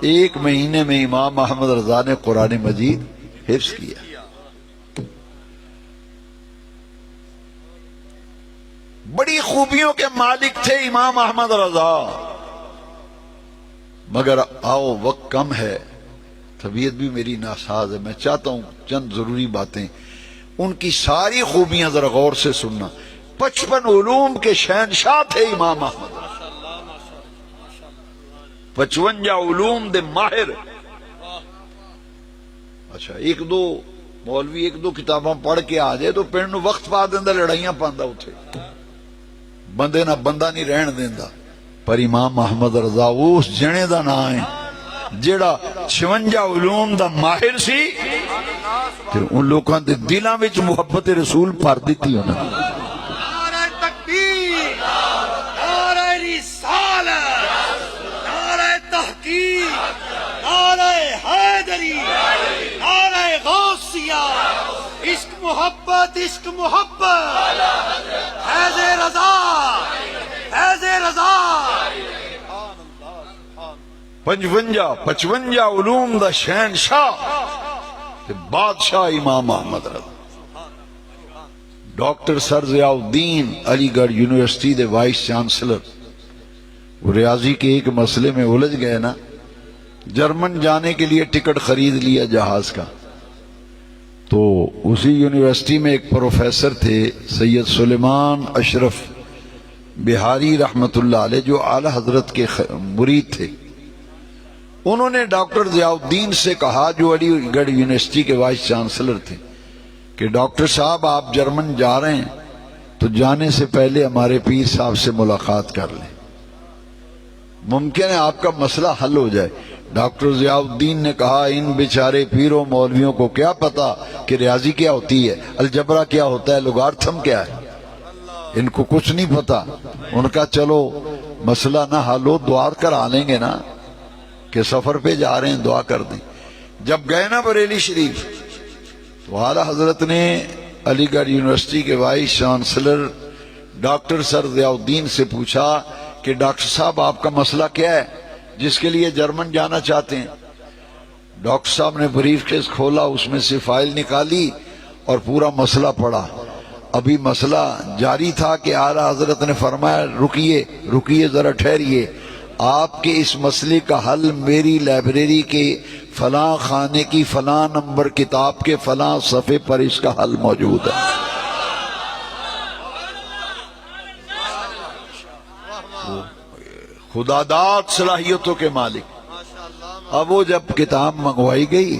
ایک مہینے میں امام احمد رضا نے قرآن مجید حفظ کیا۔ بڑی خوبیوں کے مالک تھے امام احمد رضا، مگر آؤ وقت کم ہے، طبیعت بھی میری ناساز ہے، میں چاہتا ہوں چند ضروری باتیں، ان کی ساری خوبیاں ذرا غور سے سننا۔ 55 علوم کے شہنشاہ تھے امام احمد، 55 علوم دے ماہر۔ اچھا ایک دو مولوی ایک دو کتاباں پڑھ کے آ جائے تو پنڈ نو وقت پا دیندہ، لڑائیاں پاندہ اتھے، بندے نہ بندہ نہیں رہن دیندہ۔ پر امام احمد رضا اس جنے دا نہ ہے جڑا 56 علوم دا ماہر سی، پھر ان لوگوں دے دلاں وچ محبت رسول پار دیتی ہونا۔
نعرہ تکبیر، نعرہ رسالت، نعرہ تحقیق، نعرہ حیدری، نعرہ غوثیہ، عشق محبت، عشق محبت، فیض رضا، فیض رضا۔
55 علوم دا شہنشاہ بادشاہ امام احمد رضا۔ ڈاکٹر سر ضیاء الدین علی گڑھ یونیورسٹی دے وائس چانسلر، وہ ریاضی کے ایک مسئلے میں الجھ گئے نا جرمن جانے کے لیے ٹکٹ خرید لیا جہاز کا. تو اسی یونیورسٹی میں ایک پروفیسر تھے سید سلیمان اشرف بہاری رحمت اللہ علیہ، جو اعلی حضرت کے مرید تھے. انہوں نے ڈاکٹر ضیاء الدین سے کہا، جو علی گڑھ یونیورسٹی کے وائس چانسلر تھے، کہ ڈاکٹر صاحب آپ جرمن جا رہے ہیں تو جانے سے پہلے ہمارے پیر صاحب سے ملاقات کر لیں، ممکن ہے آپ کا مسئلہ حل ہو جائے. ڈاکٹر ضیاء الدین نے کہا ان بیچارے پیروں مولویوں کو کیا پتا کہ ریاضی کیا ہوتی ہے، الجبرا کیا ہوتا ہے، لوگارتھم کیا ہے، ان کو کچھ نہیں پتا. ان کا چلو مسئلہ نہ حل ہو، دعا کرا لیں گے نا کہ سفر پہ جا رہے ہیں، دعا کر دیں. جب گئے نا بریلی شریف تو اعلیٰ حضرت نے علی گڑھ یونیورسٹی کے وائس چانسلر ڈاکٹر سر ضیاء الدین سے پوچھا کہ ڈاکٹر صاحب آپ کا مسئلہ کیا ہے جس کے لیے جرمن جانا چاہتے ہیں؟ ڈاکٹر صاحب نے بریف کیس کھولا، اس میں سے فائل نکالی اور پورا مسئلہ پڑھا. ابھی مسئلہ جاری تھا کہ اعلیٰ حضرت نے فرمایا رکیے ذرا ٹھہریے، آپ کے اس مسئلے کا حل میری لائبریری کے فلاں خانے کی فلاں نمبر کتاب کے فلاں صفحے پر اس کا حل موجود ہے. خدا داد صلاحیتوں کے مالک. اب وہ جب کتاب منگوائی گئی،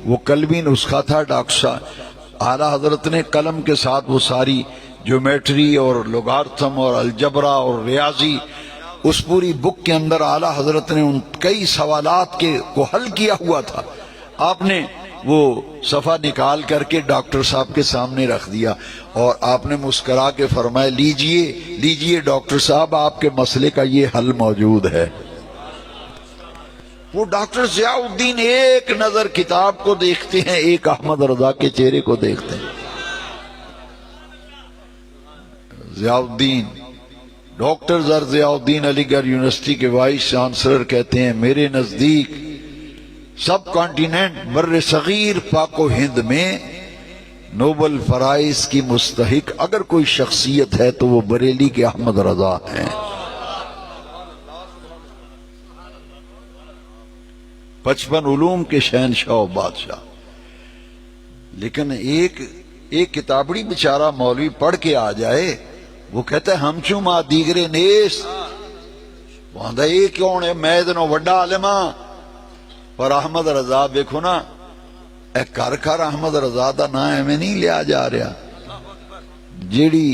وہ قلمی نسخہ تھا. ڈاکٹر صاحب اعلیٰ حضرت نے قلم کے ساتھ وہ ساری جیومیٹری اور لوگارتھم اور الجبرا اور ریاضی، اس پوری بک کے اندر اعلیٰ حضرت نے ان کئی سوالات کو حل کیا ہوا تھا. آپ نے وہ صفحہ نکال کر کے ڈاکٹر صاحب کے سامنے رکھ دیا اور آپ نے مسکرا کے فرمایا لیجئے ڈاکٹر صاحب، آپ کے مسئلے کا یہ حل موجود ہے. وہ ڈاکٹر ضیاء الدین ایک نظر کتاب کو دیکھتے ہیں، ایک احمد رضا کے چہرے کو دیکھتے ہیں. ضیاء الدین ڈاکٹر زر ضیاء الدین علی گڑھ یونیورسٹی کے وائس چانسلر کہتے ہیں میرے نزدیک سب کانٹیننٹ بر صغیر پاک و ہند میں نوبل پرائز کی مستحق اگر کوئی شخصیت ہے تو وہ بریلی کے احمد رضا ہیں. 55 علوم کے شہنشاہ و بادشاہ. لیکن ایک کتابڑی بیچارہ مولوی پڑھ کے آ جائے، وہ کہتا ہے ہم چوں ماں دیگرے نیس، وہاں دا یہ کون ہے میں دنوں وڈا علمہ. پر احمد رضا دیکھو نا، اے کر احمد رضا دا نا میں نہیں لیا جا رہا. جیڑی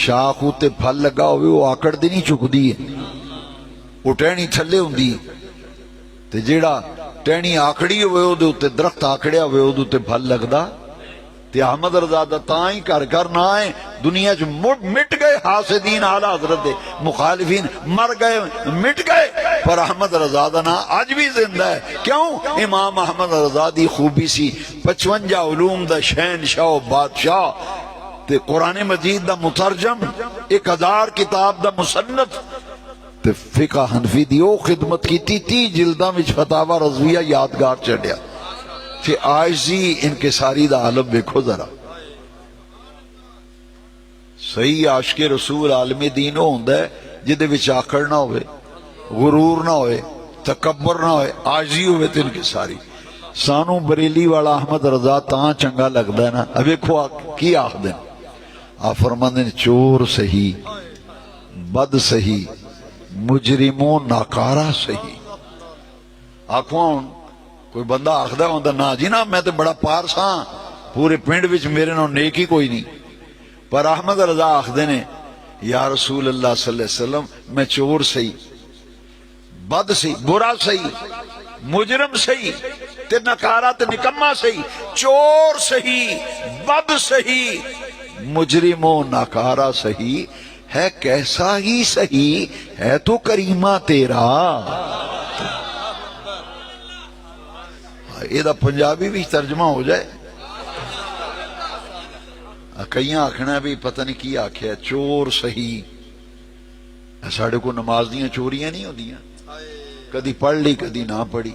شاخ تے پھل لگا ہوئے وہ آکڑ دی نہیں چکدی ہے، وہ ٹہنی تھلے ہوندی تے جیڑا ٹہنی آکڑی ہوئے وہ دے درخت آکڑیا ہوئے وہ دے پھل لگدا. تے احمد رضا دا تاں ہی کر نہ آئے. دنیا چ مٹ گئے حاسدین اعلیٰ حضرت دے، مخالفین مر گئے مٹ گئے، پر احمد رضا دا نا آج بھی زندہ ہے. کیوں؟ امام احمد رضا دی خوبی سی 55 علوم دا شہنشاہ و بادشاہ تے قرآن مجید دا مترجم، 1000 کتاب دا مصنف تے فقہ حنفی دی او خدمت کی 30 جلداں وچ فتاوی رضویہ یادگار چڑھیا. کہ عاجزی انکساری دا عالم دیکھو ذرا. صحیح عاشق رسول عالم دین ہو ہوندا ہے جدے وچ آکڑ نہ ہوئے، غرور نہ ہوئے، تکبر نہ ہوئے، عاجزی ہوئے تے انکساری. سانو بریلی والا احمد رضا تاں چنگا لگدا ہے نا. اب دیکھو کی آکھدے آپ فرماندے نے چور صحیح، بد صحیح، مجرموں ناکارہ صحیح. آکھوں کوئی بندہ آخدہ ہوندہ نا جی نا میں تے بڑا پارس ہاں، پورے پنڈ وچ میرے نو نیکی کوئی نہیں. پر احمد رضا آخدے نے یا رسول اللہ صلی اللہ علیہ وسلم میں چور صحیح، بد صحیح، برا صحیح، مجرم صحیح تے نکارہ تے نکمہ صحیح، چور صحیح، بد صحیح، مجرم و ناکارہ صحیح ہے. کیسا ہی صحیح ہے تو کریمہ تیرا. یہ دا پنجابی بھی ترجمہ ہو جائے. کئیاں آکھنا بھی پتہ نہیں کی آکھیا چور صحیح. ساڑھے کو نماز دیاں چوریاں نہیں ہو دیاں، کدی پڑھ لی کدی نہ پڑھی.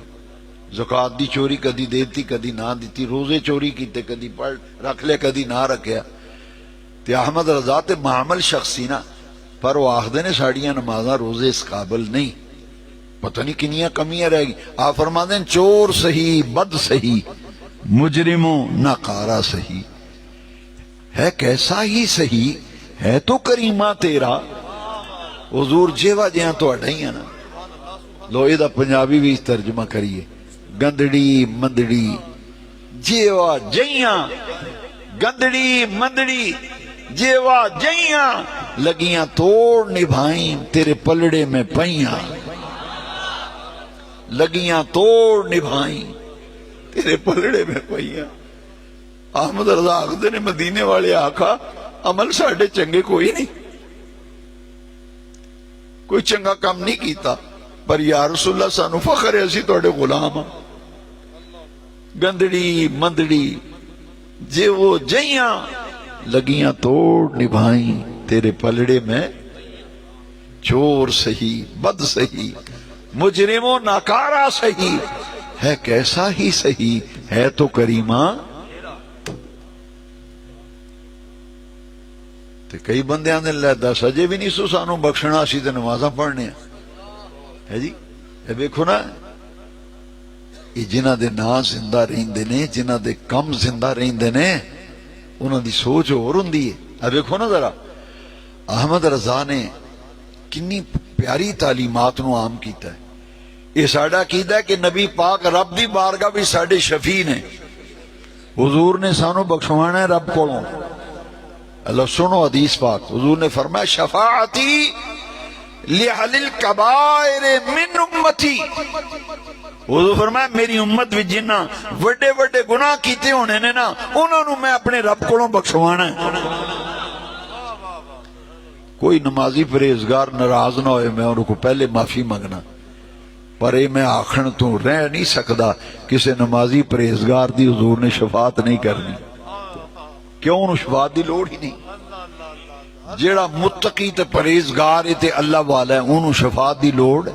زکاة دی چوری کدی دیتی کدی نہ دیتی. روزے چوری کیتے کدی پڑھ رکھ لے کدی نہ رکھیا. تے احمد رضا تے معامل شخصی نا، پر وہ آخدے نے ساڑیاں نمازاں روزے اس قابل نہیں. پتہ نہیں کنیاں کمیاں رہ گی. آپ فرما دیں چور سہی بد سہی مجرموں ناکارہ سہی. ہے کیسا ہی سہی ہے تو کریمہ تیرا. حضور جیوا جیاں تو اڈائیاں نا. لو یہ دا پنجابی بھی ترجمہ کریے. گندڑی مندڑی جیوا جیاں گندڑی مندڑی جیوا جیاں لگیاں توڑ نبھائیں تیرے پلڑے میں پئیاں. لگیاں توڑ نبھائیں تیرے پلڑے میں پئیاں. احمد رضا آخدے نے مدینے والے آقا عمل ساڑھے چنگے کوئی نہیں, کوئی چنگا کام نہیں کیتا, پر یا رسول اللہ سانو فخر ہے اسی توڑے غلام. گندڑی مندڑی جے وہ جیاں لگیاں توڑ نبھائیں تیرے پلڑے میں. چور سہی بد سہی مجرموں ناکارہ سہی ہے کیسا ہی سہی ہے تو کریمہ. تے کئی بندے آنے لے 10 اجے بھی نہیں سو سانو بخشنا اسی تے نمازاں پڑھنے ہے جی. اے بیکھو نا یہ جنہ دے نا زندہ رہندے نے جنہ دے کم زندہ رہندے نے انہاں دی سوچ اور ہوندی ہے. اے بیکھو نا ذرا احمد رضا نے کنی پیاری تعلیمات نو عام کیتا ہے. یہ ساڑھا کیتا ہے کہ نبی پاک رب دی بارگاہ بھی ساڑھے شفیع نے. حضور نے سانو بخشوانا ہے رب کولوں. اللہ سنو حدیث پاک. حضور نے فرمایا شفاعتی لِأَهْلِ الْكَبَائِرِ مِنْ امتی. حضور فرمایا میری امت بھی جنہ وڈے وڈے گناہ کیتے ہونے نے نا انہوں نے میں اپنے رب کولوں بخشوانا ہے. کوئی نمازی پرہیزگار ناراض نہ ہوئے میں انہوں کو پہلے معافی مانگنا, پر اے میں آخن تو رہ نہیں سکدا کسے نمازی پرہیزگار دی حضور نے شفاعت نہیں کرنی. کیوں انہوں شفاعت دی لوڑ ہی نہیں. جیڑا متقی تے پرہیزگار تے اللہ والا ہے انہوں شفاعت دی لوڑ.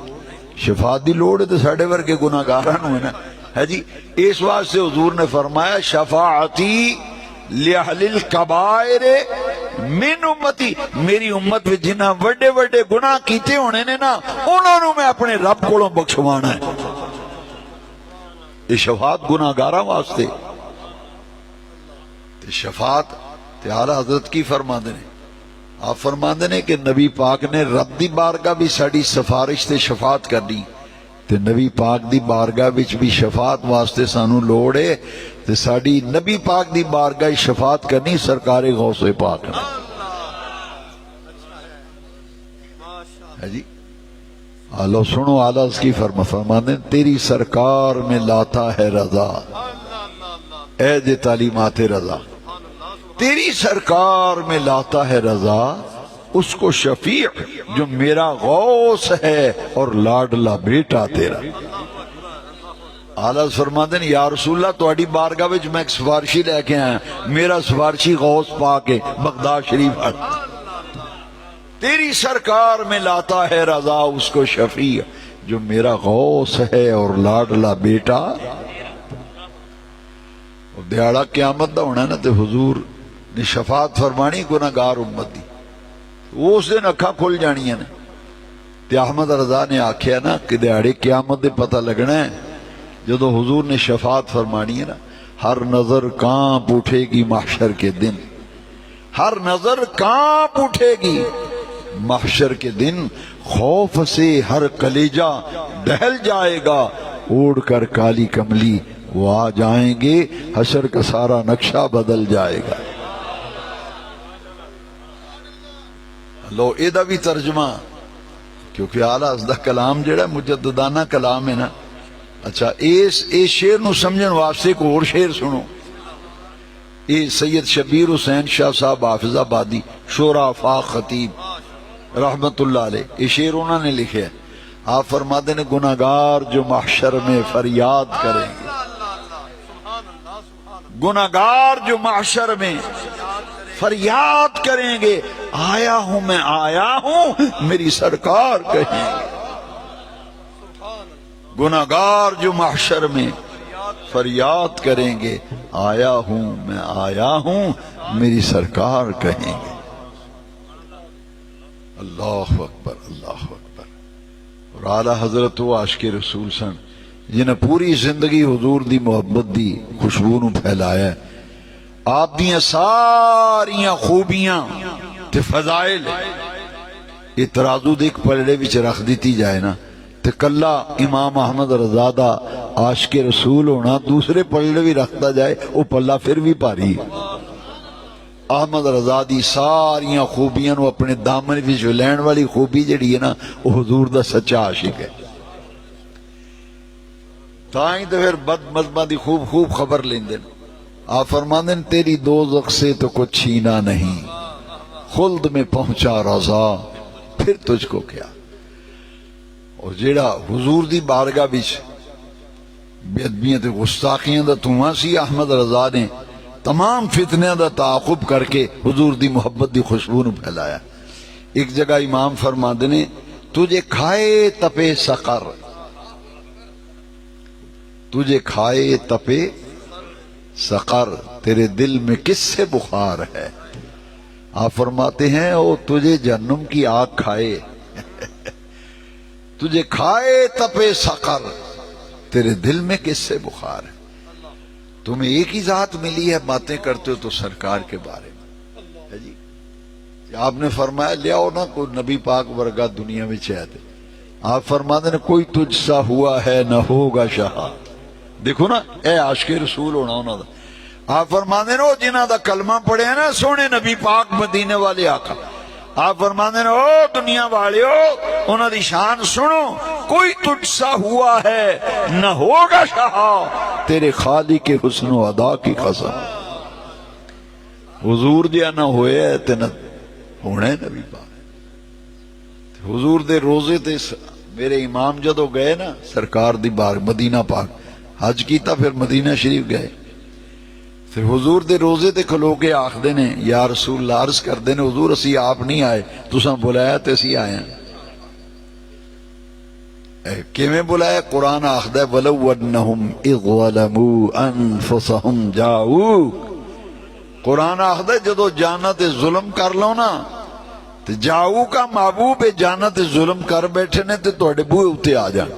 شفاعت دی لوڑ ہے تے ساڑھے ورگے گناہگاراں نوں ہے نا ہے جی. اس واسطے حضور نے فرمایا شفاعتی لِأَهْلِ الْكَبَائِرِ مِنْ امتی. میری امت میں جنہ وڈے وڈے گناہ کیتے ہونے نے نا انہوں نے میں اپنے رب کولوں بخشوانا ہے. یہ شفاعت گناہگاراں واسطے. تے شفاعت تے اعلیٰ حضرت کی فرماندے نے. آپ فرماندے نے کہ نبی پاک نے رب دی بارگاہ بھی ساڑی سفارش تے شفاعت کرنی تے نبی پاک دی بارگاہ وچ بھی شفاعت واسطے سانو لوڑ ہے تے ساڑی نبی پاک دی بارگاہ شفاعت کرنی سرکار غوث پاک ہے جی. آلو سنو آلہ اس کی فرماندے تیری سرکار میں لاتا ہے رضا. اے دے تعلیمات رضا تیری سرکار میں لاتا ہے رضا اس کو شفیع جو میرا غوث ہے اور لاڈلا بیٹا تیرا. آلہ فرماتے ہیں یا رسول اللہ تواڈی بارگاہ وچ میں ایک سفارشی لے کے آیا, میرا سفارشی غوث پاک ہے بغداد شریف. تیری سرکار میں لاتا ہے رضا اس کو شفیع جو میرا غوث ہے اور لاڈلا بیٹا. دیاڑا قیامت دا ہونا نا تے حضور نے شفاعت فرمانی گناہگار امت دی. وہ اس دن اکھاں کھل جانیاں نے. تے احمد رضا نے آکھیا نا کہ دیاڑے قیامت دے پتہ لگنا ہے جدو حضور نے شفاعت فرمانی ہے نا ہر نظر کانپ اٹھے گی محشر کے دن. ہر نظر کانپ اٹھے گی محشر کے دن. خوف سے ہر کلیجہ دہل جائے گا. اوڑ کر کالی کملی وہ آ جائیں گے حشر کا سارا نقشہ بدل جائے گا. لو ایدہ بھی ترجمہ کیونکہ اعلیٰ ازدہ کلام جڑا مجددانہ کلام ہے نا. اچھا اس شعر نو سمجھن واسطے کو اور شعر سنو. یہ سید شبیر حسین شاہ صاحب حافظ آبادی شورا فاق خطیب رحمت اللہ علیہ یہ شعر انہوں نے لکھے. آپ فرماتے ہیں گناہگار جو محشر میں فریاد کریں گے. گناہگار جو محشر میں فریاد کریں گے آیا ہوں میں آیا ہوں میری سرکار کہیں گے. گناہگار جو محشر میں فریاد کریں گے آیا ہوں میں آیا ہوں میری سرکار کہیں گے. اللہ اکبر اللہ اکبر. اور اعلی حضرت وہ عاشق رسول سن جنہیں پوری زندگی حضور دی محبت دی خوشبو نو پھیلایا ہے. آپ دیاں ساریاں خوبیاں تے فضائل یہ ترازو دے ایک پلڑے وچ رکھ دیتی جائے نا تے کلا امام احمد رضا دا عاشق رسول ہونا دوسرے پلڑے بھی رکھتا جائے وہ پلہ پھر بھی بھاری. احمد رضا دی ساریاں خوبیاں نو اپنے دامن وچ لین والی خوبی جڑی ہے نا وہ حضور دا سچا عاشق ہے. تائیں تو پھر بد مذہباں دی خوب خوب خبر لیندے. آپ فرماندے ہیں تیری دوزخ سے تو کچھ چھینا نہیں، خلد میں پہنچا رضا پھر تجھ کو کیا. اور جیڑا حضور دی بارگاہ وچ بے ادبیاں تے گستاخیاں دا دھواں سی احمد رضا نے تمام فتنیاں دا تعاقب کر کے حضور دی محبت دی خوشبو نو پھیلایا. ایک جگہ امام فرماندے نے تجھے کھائے تپے سقر، تجھے کھائے تپے سقر، تیرے دل میں کس سے بخار ہے. آپ فرماتے ہیں او تجھے جہنم کی آگ کھائے تجھے کھائے تپے سقر، تیرے دل میں کس سے بخار ہے. تمہیں ایک ہی ذات ملی ہے باتیں کرتے ہو تو سرکار کے بارے میں. جی آپ نے فرمایا لے آؤ نا کوئی نبی پاک ورگا دنیا میں چاہتے. آپ فرماتے ہیں کوئی تجھ سا ہوا ہے نہ ہوگا شاہ. دیکھو نا اے عاشق رسول ہونا انہوں دا. آپ فرماتے ہیں جنہاں دا کلمہ پڑھے ہیں نا سونے نبی پاک مدینے والے آقا. آپ فرماتے ہیں او دنیا والے ہو انہوں دی شان سنو، کوئی تجھ سا ہوا ہے نہ ہوگا شاہ، تیرے خالق کے حسن و ادا کی قسم. حضور دیا نہ ہوئے تے نہ ہونے نبی پاک. حضور دے روزے تے میرے امام جدو گئے نا سرکار دی بار مدینہ پاک حج کیتا پھر مدینہ شریف گئے. پھر حضور دے روزے تے کھلو کے آخدے نے یا رسول اللہ عرض کردے نے حضور اسی آپ نہیں آئے تساں بلایا تے اسی آئے ہیں. کیویں بلایا؟ قرآن آخدا ہے وَلَوْ أَنَّهُمْ إِذْ ظَلَمُوا أَنفُسَهُمْ جَاءُوكَ. قرآن آخدا ہے جدو جانت ظلم کر لو نا تے جاؤ کا محبوب جانت ظلم کر بیٹھے نے تے تواڈے بوئے اتے آ جان،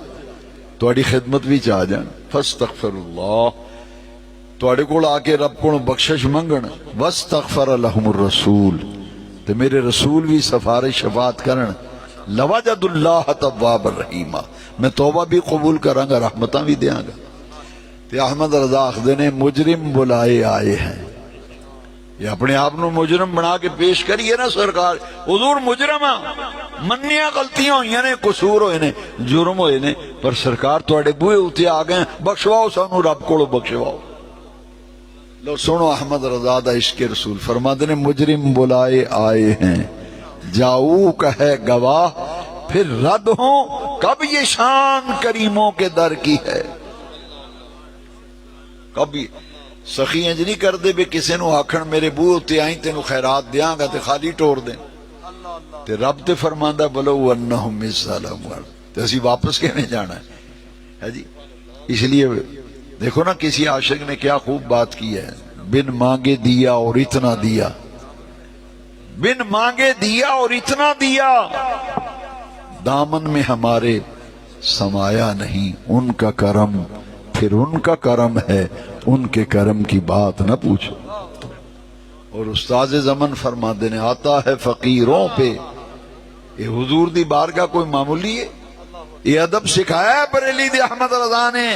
تواڈی خدمت وچ آ جان. فاستغفر اللہ، تواڈے کول آ کے رب کو بخشش منگن. واستغفر لهم الرسول، تے میرے رسول بھی سفارش شفاعت کرن. لوجد اللہ تواب الرحیم، میں توبہ بھی قبول کراں گا رحمتاں بھی دیاں گا. تے احمد رضا آخدے نے مجرم بلائے آئے ہیں. یہ اپنے آپ نو مجرم بنا کے پیش کریے نا سرکار. حضور مجرم منیا غلطیاں ہوئی نے، قصور ہوئے نے، جرم ہوئے نے، پر سرکار تواڈے بوئے اتے آ گئے، بخشواؤ سانو رب کو بخشواؤ. لو سنو احمد رضا دا عشق رسول فرماتے نے مجرم بلائے آئے ہیں جاؤ کا ہے گواہ، پھر رد ہوں کب یہ شان کریموں کے در کی ہے. کبھی سخی انج نہیں کر دے بے کسے نو آکھن میرے بو تے آئیں تینو خیرات دیاں گا تے خالی ٹور دیں. تے رب تے فرماندہ بلو انہم السلام تے اسی واپس کہنے جانا ہے جی. اس لیے دیکھو نا کسی عاشق نے کیا خوب بات کی ہے، بن مانگے دیا اور اتنا دیا، بن مانگے دیا اور اتنا دیا، دامن میں ہمارے سمایا نہیں ان کا کرم، پھر ان کا کرم ہے ان کے کرم کی بات نہ پوچھو. اور استاذ زمن فرما دینے آتا ہے فقیروں پہ. یہ حضور دی بارگاہ کوئی معمولی ہے، یہ ادب سکھایا ہے بریلی دی احمد رضا نے.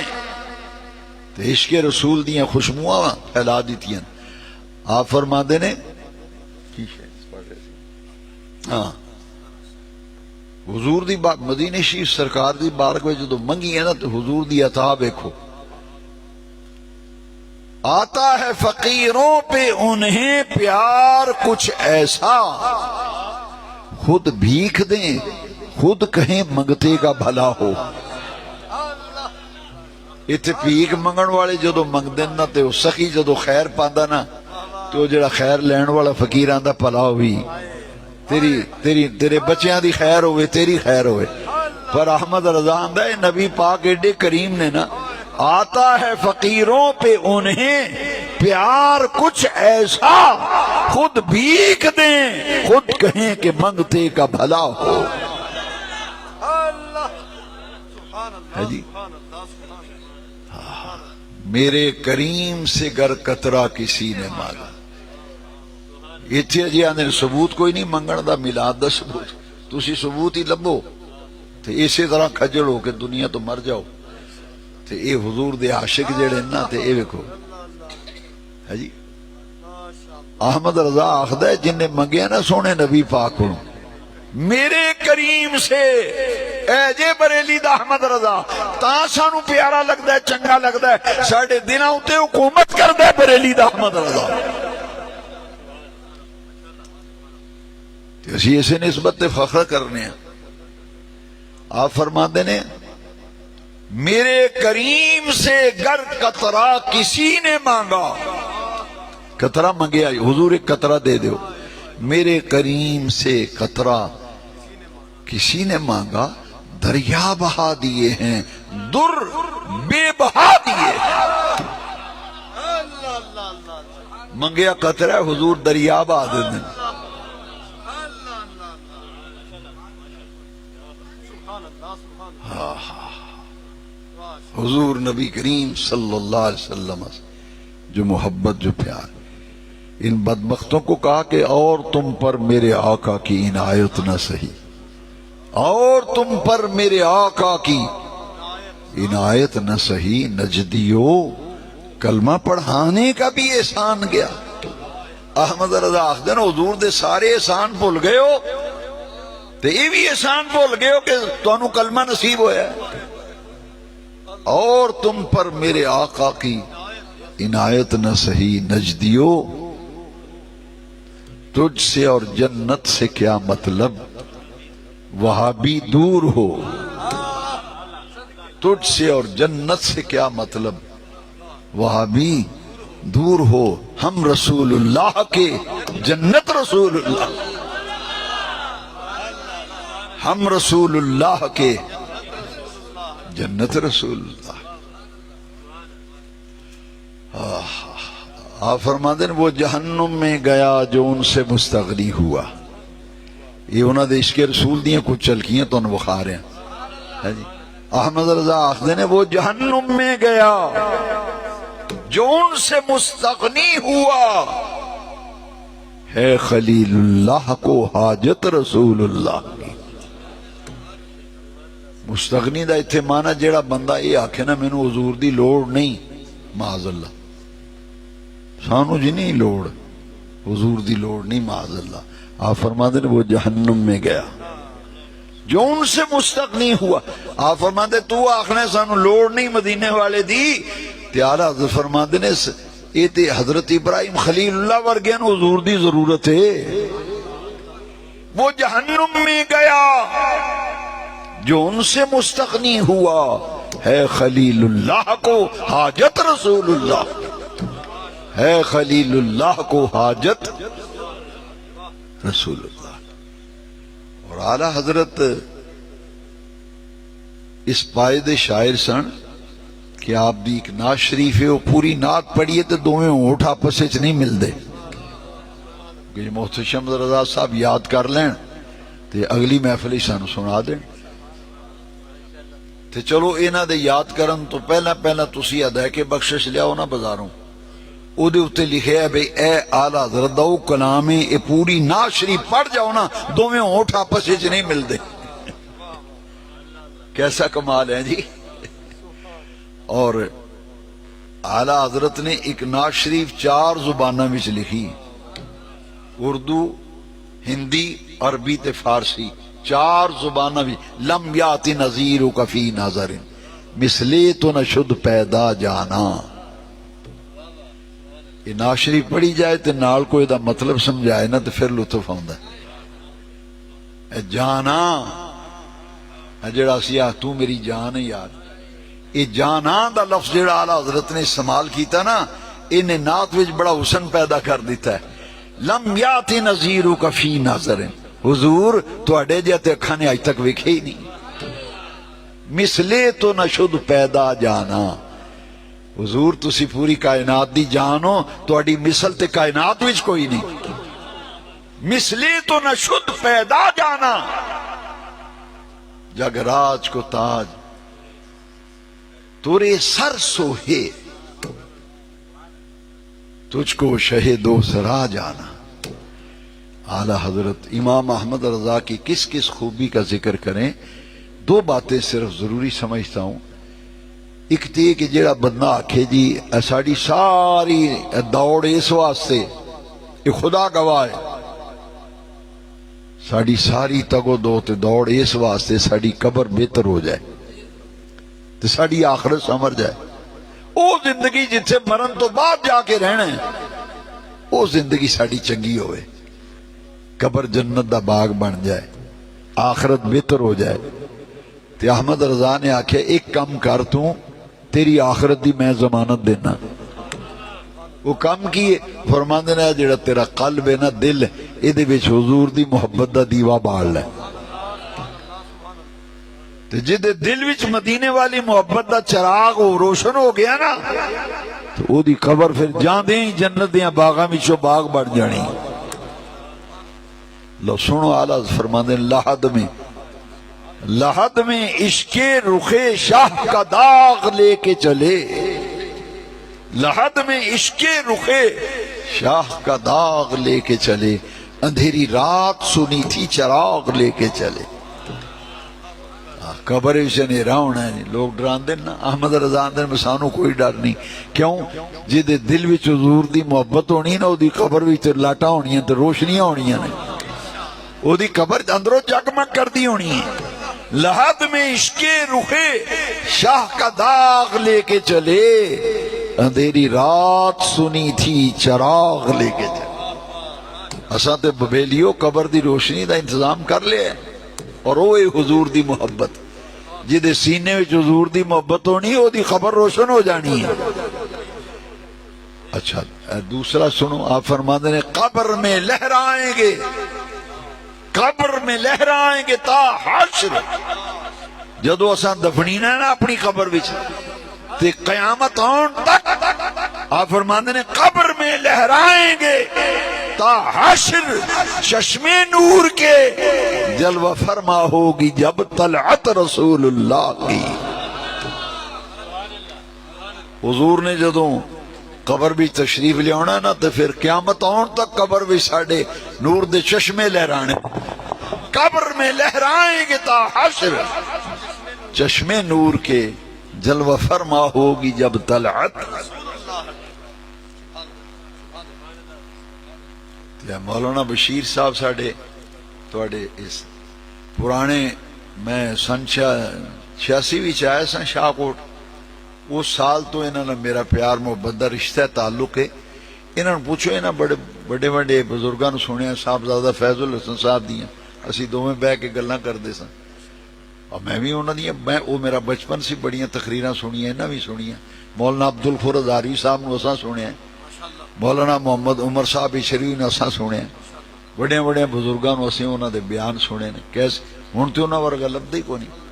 تو عشق رسول دیاں خوشبوئاں پھیلا دیتی ہیں. آپ فرما دینے ہاں حضور دی مدینہ شریف سرکار دی بارگاہ جدو منگی ہے نا تو حضور دی عطا دیکھو. آتا ہے فقیروں پہ انہیں پیار کچھ ایسا، خود بھیک دیں خود کہیں منگتے کا بھلا ہو. اتنے بھیک منگن والے جدو منگ دیں نا تے سخی جدو خیر پاندا نا تو جڑا خیر لین والا فقیر آندا بھلا ہوئی، تیرے بچیاں دی خیر ہوئے، تیری خیر ہوئے. پر احمد رضا آندا ہے نبی پاک ایڈے کریم نے نا، آتا ہے فقیروں پہ انہیں پیار کچھ ایسا، خود بھیک دیں خود کہیں کہ منگتے کا بھلا ہو. ہے جی میرے کریم سے گر قطرہ کسی نے مانگا. اتنے جی آدھے ثبوت کوئی نہیں منگن دا میلاد دا ثبوت تسی ثبوت ہی لبو تے اسی طرح کھجل ہو کے دنیا تو مر جاؤ. تے اے حضور دے عاشق جڑے نا تے اے ویکھو ہے جی احمد رضا آخدا ہے جن نے منگیا نا سونے نبی پاک کو میرے کریم سے اے جے بریلی دا احمد رضا تا سانو پیارا لگدا ہے چنگا لگدا ہے ساڈے دلاں اُتے حکومت کردا ہے بریلی دا احمد رضا. اسی اسے نسبت تے فخر کرنے ہیں. آپ فرماتے نے میرے کریم سے گر قطرہ کسی نے مانگا قطرہ منگیا حضور ایک قطرہ دے دیو میرے کریم سے قطرہ کسی نے مانگا دریا بہا دیے ہیں در بے بہا دیے منگیا قطرہ حضور دریا بہا دے دیں. حضور نبی کریم صلی اللہ علیہ وسلم جو محبت جو پیار ان بدبختوں کو کہا کہ اور تم پر میرے آقا کی عنایت نہ سہی اور تم پر میرے آقا کی عنایت نہ سہی نجدیو کلمہ پڑھانے کا بھی احسان گیا. احمد رضا آخدن حضور دے سارے احسان بھول گئے ہو تے یہ بھی احسان بھول گئے ہو کہ تانوں کلمہ نصیب ہویا ہے اور تم پر میرے آقا کی عنایت نہ سہی نجدیو تجھ سے اور جنت سے کیا مطلب وہاں بھی دور ہو تجھ سے اور جنت سے کیا مطلب وہاں بھی دور ہو ہم رسول اللہ کے جنت رسول اللہ ہم رسول اللہ کے جنت رسول اللہ. آپ فرماتے ہیں وہ جہنم میں گیا جو ان سے مستغنی ہوا. یہ انہوں نے عشق رسول دیاں کچھ چلکیاں تو انہوں بخا رہے ہیں. احمد رضا آخدے نے وہ جہنم میں گیا جو ان سے مستغنی ہوا ہے خلیل اللہ کو حاجت رسول اللہ کی. مستغنی دا اتھے مانا جیڑا بندہ یہ آکھے نا میں نے حضور دی لوڑ نہیں معاذ اللہ سانو جی نہیں لوڑ حضور دی لوڑ نہیں معاذ اللہ. آپ فرماتے ہیں وہ جہنم میں گیا جو ان سے مستغنی ہوا. آپ فرماتے تو آخنے سانو لوڑ نہیں مدینے والے دی تیارا حضرت فرماتے ہیں یہ تے حضرت ابراہیم خلیل اللہ ورگین حضور دی ضرورت ہے. وہ جہنم میں گیا جو ان سے مستغنی ہوا ہے خلیل اللہ کو حاجت رسول اللہ ہے خلیل اللہ کو حاجت رسول اللہ. اور اعلیٰ حضرت اس پائد شاعر سن کہ آپ دی ایک نعت شریف ہے وہ پوری نعت پڑھیے تو دوویں ہونٹ آپس وچ نہیں ملدے کہ محتشم رضا صاحب یاد کر لین تے اگلی محفل ہی سانو سنا دیں. تے چلو اینا دے یاد کرن تو پہلا تسی ادائے کے بخشش لیاؤ نا بازاروں او دے اتے لکھے ہے بھئی اے آلہ حضرت دو کلامیں اے پوری نعت شریف پڑھ جاؤ نا دوویں ہونٹ آپس وچ نہیں ملدے. کیسا کمال ہے جی. اور اعلیٰ حضرت نے ایک نعت شریف 4 زبانوں میں لکھی اردو ہندی عربی تے فارسی 4 زبانوں میں لم یاتی نظیرک فی نظر مثلے تو نشد پیدا جانا. یہ نعت شریف پڑھی جائے تے نال کوئی دا مطلب سمجھائے نا تے پھر لطف آندا ہے. جانا جڑا سیاہ تو میری جان ہے یار یہ جانان دا لفظ جڑا اعلیٰ حضرت نے استعمال کیتا نا انہیں نعت وچ بڑا حسن پیدا کر دیتا ہے. لم یاتی نظیرک فی نظر حضور تواڈے جے تے اکھاں نے اج تک ویکھے ہی نہیں. مثلے تو نشد پیدا جانا حضور تسی پوری کائنات دی جانو تواڈی مثل تے کائنات وچ کوئی نہیں. مثلے تو نشد پیدا جانا جگ راج کو تاج تورے سر سوہے تجھ کو شہد و سرا جانا. اعلیٰ حضرت امام احمد رضا کی کس کس خوبی کا ذکر کریں. دو باتیں صرف ضروری سمجھتا ہوں. ایک تے کہ جیڑا بندہ آکھے جی ساڑی ساری دوڑ اس واسطے، یہ خدا گواہ ہے، ساڑی ساری تگو دو تے دوڑ اس واسطے ساڑی قبر بہتر ہو جائے تے ساڑی آخرت سمر جائے. او زندگی جتھے مرن تو بعد جا کے رہنا ہے، او زندگی ساڑی چنگی ہوئے، قبر جنت دا باغ بن جائے، آخرت بہتر ہو جائے. تے احمد رضا نے آکھے ایک کم کر توں، تیری آخرت دی میں ضمانت دینا. وہ کم کی فرماندے نے جڑا تیرا قلب ہے نا، دل ایدے وچ حضور دی محبت دا دیوا بال لے. تے جدے دل وچ مدینے والی محبت دا چراغ روشن ہو گیا نا، تو او دی قبر پھر جاندے ہی جنت دیاں باغاں وچوں باغ بن جانی. لو سنو اعلیٰ فرماندے لحد میں عشق رخ شاہ کا داغ لے کے چلے، لحد میں عشق رخ شاہ کا داغ لے کے چلے، اندھیری رات سنی تھی چراغ لے کے چلے. قبر سے نیرا ہونا ہے. لوگ ڈران دیں نا، احمد رضا دن میں سانو کوئی ڈر نہیں. کیوں؟ جدے دل وچ حضور دی محبت ہونی نا، او دی قبر وچ لاٹاں ہونیاں تے روشنیاں ہونیاں نے، او دی قبر اندروں جگمگ کر دی ہونی ہے. لحد میں عشق رخ شاہ کا داغ لے کے چلے، اندھیری رات سنی تھی چراغ لے کے چلے. اساں تے ببیلیو قبر دی روشنی دا انتظام کر لیا، اور اوے حضور دی محبت جدے سینے وچ حضور دی محبت ہونی، او دی قبر روشن ہو جانی ہے. اچھا دوسرا سنو، آپ فرماندے نے قبر میں لہرائیں گے، قبر میں لہرائیں گے تا حشر. جدو اساں دفنینا ہے نا اپنی قبر وچ تے قیامت آن تک، آپ فرماندے نے قبر میں لہرائیں گے تا حشر، چشم نور کے جلوہ فرما ہوگی جب طلعت رسول اللہ کی. حضور نے جدوں قبر بھی تشریف لے آنا نا، تو پھر قیامت آن تک قبر بھی ساڑھے نور دے چشمے لہرانے. قبر میں لہرائیں گے تا حشر، چشم نور کے جلوہ فرما ہوگی جب طلعت. مولانا بشیر صاحب ساڑھے توڑے اس پرانے، میں سن 86 وچ آیا سن شاہ کوٹ. اس سال تو انہوں نے میرا پیار محبت دا رشتہ تعلق ہے. انہوں نے پوچھو انہوں بڑے بڑے بڑے بزرگاں نو سنیا، صاحبزادہ فیض الحسن صاحب دیاں اسی دو میں بہ کے گلاں کردے سن، اور میں بھی انہوں نے وہ میرا بچپن سی بڑیاں تقریراں سنیاں، انہاں بھی سنیاں. مولانا عبدالغفور ہزاروی صاحب نو اساں سنیا، مولانا محمد عمر صاحب عشری نے اساں سنیا، بڑے بڑے بزرگاں نو اسیں انہاں دے بیان سنے نے. کیسے ہن تے انہاں ورگا لبدا ہی کوئی نہیں.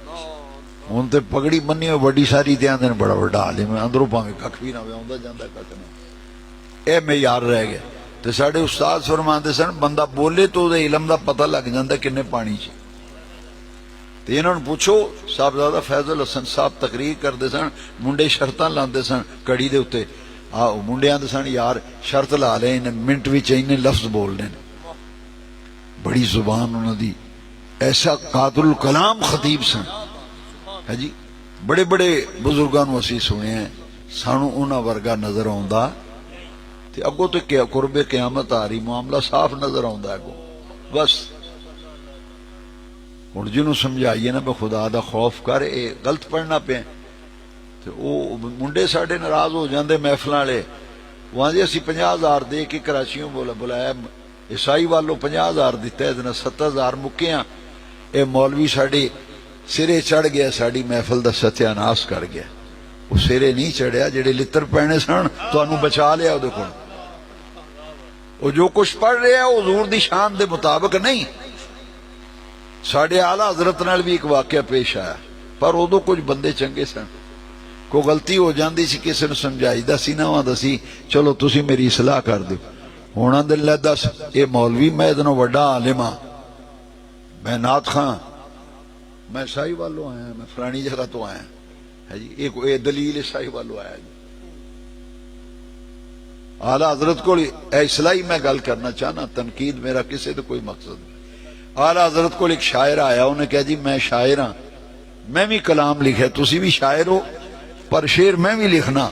ہن تے پگڑی منی ہوئی بڑی ساری تے آندے بڑا بڑا عالم ہے، اندروں پاویں ککھ بھی نہ ہوے، آندا جاندا ککھ نہیں. اے معیار رہ گیا. تے ساڈے استاد فرماندے سن بندہ بولے تو دے علم دا پتہ لگ جاندا کنے پانی چ. تے انہاں نوں پوچھو، صاحبزادہ فیض الحسن صاحب تقریر کردے سن، منڈے شرطاں لاندے سن کڑی دے اوتے. منڈے آندے سن یار شرط لا لے، منٹ وچ اینے لفظ بولنے، بڑی زبان انہاں دی، ایسا قادر الکلام خطیب سن. ہے جی بڑے بڑے بزرگاں نو اسی سنے ہیں، سانو انہاں ورگا نظر آوندا تے اگوں تے قرب قیامت آ رہی، معاملہ صاف نظر آوندا ہے اگوں. بس ہن جنوں سمجھائیے نا بے خدا دا خوف کر، اے غلط پڑھنا پے تے او منڈے ساڈے ناراض ہو جاندے محفلاں والے. وہاں جی اسی 50,000 دے کے کراچیوں بلایا، عیسائی والوں 50,000 دیتا ہے، 70,000 مکیاں. اے مولوی ساڈے سرے چڑھ گیا، ساڑی محفل دا ستیہ ناس کر گیا. وہ سرے نہیں چڑھیا، جڑے لتر پہنے سن تو انہوں بچا لیا. وہ دیکھو وہ جو کچھ پڑھ رہے ہیں حضور دی شان دے مطابق نہیں. ساڑے اعلیٰ حضرت نال بھی ایک واقعہ پیش آیا، پر ادو کچھ بندے چنگے سن، کو غلطی ہو جاندی سی کسی نے سمجھائی دا سی نہ وہاں دسی چلو تسی میری اصلاح کر دو. ہونا دل لے دس اے مولوی میں ادنو وڈا عالم ہاں، میں نعت خاں، میں شاہی والوں آیا، میں فلانی جگہ تو آیا. ہے جی ایک دلیل عیسائی والو آیا جی آلہ حضرت کو اصلاحی میں گل کرنا چاہنا، تنقید میرا کسی تو کوئی مقصد نہیں۔ آلہ حضرت کو ایک شاعر آیا، انہیں کہا جی میں شاعر ہاں، میں بھی کلام لکھے، تسی بھی شاعر ہو پر شعر میں بھی لکھنا۔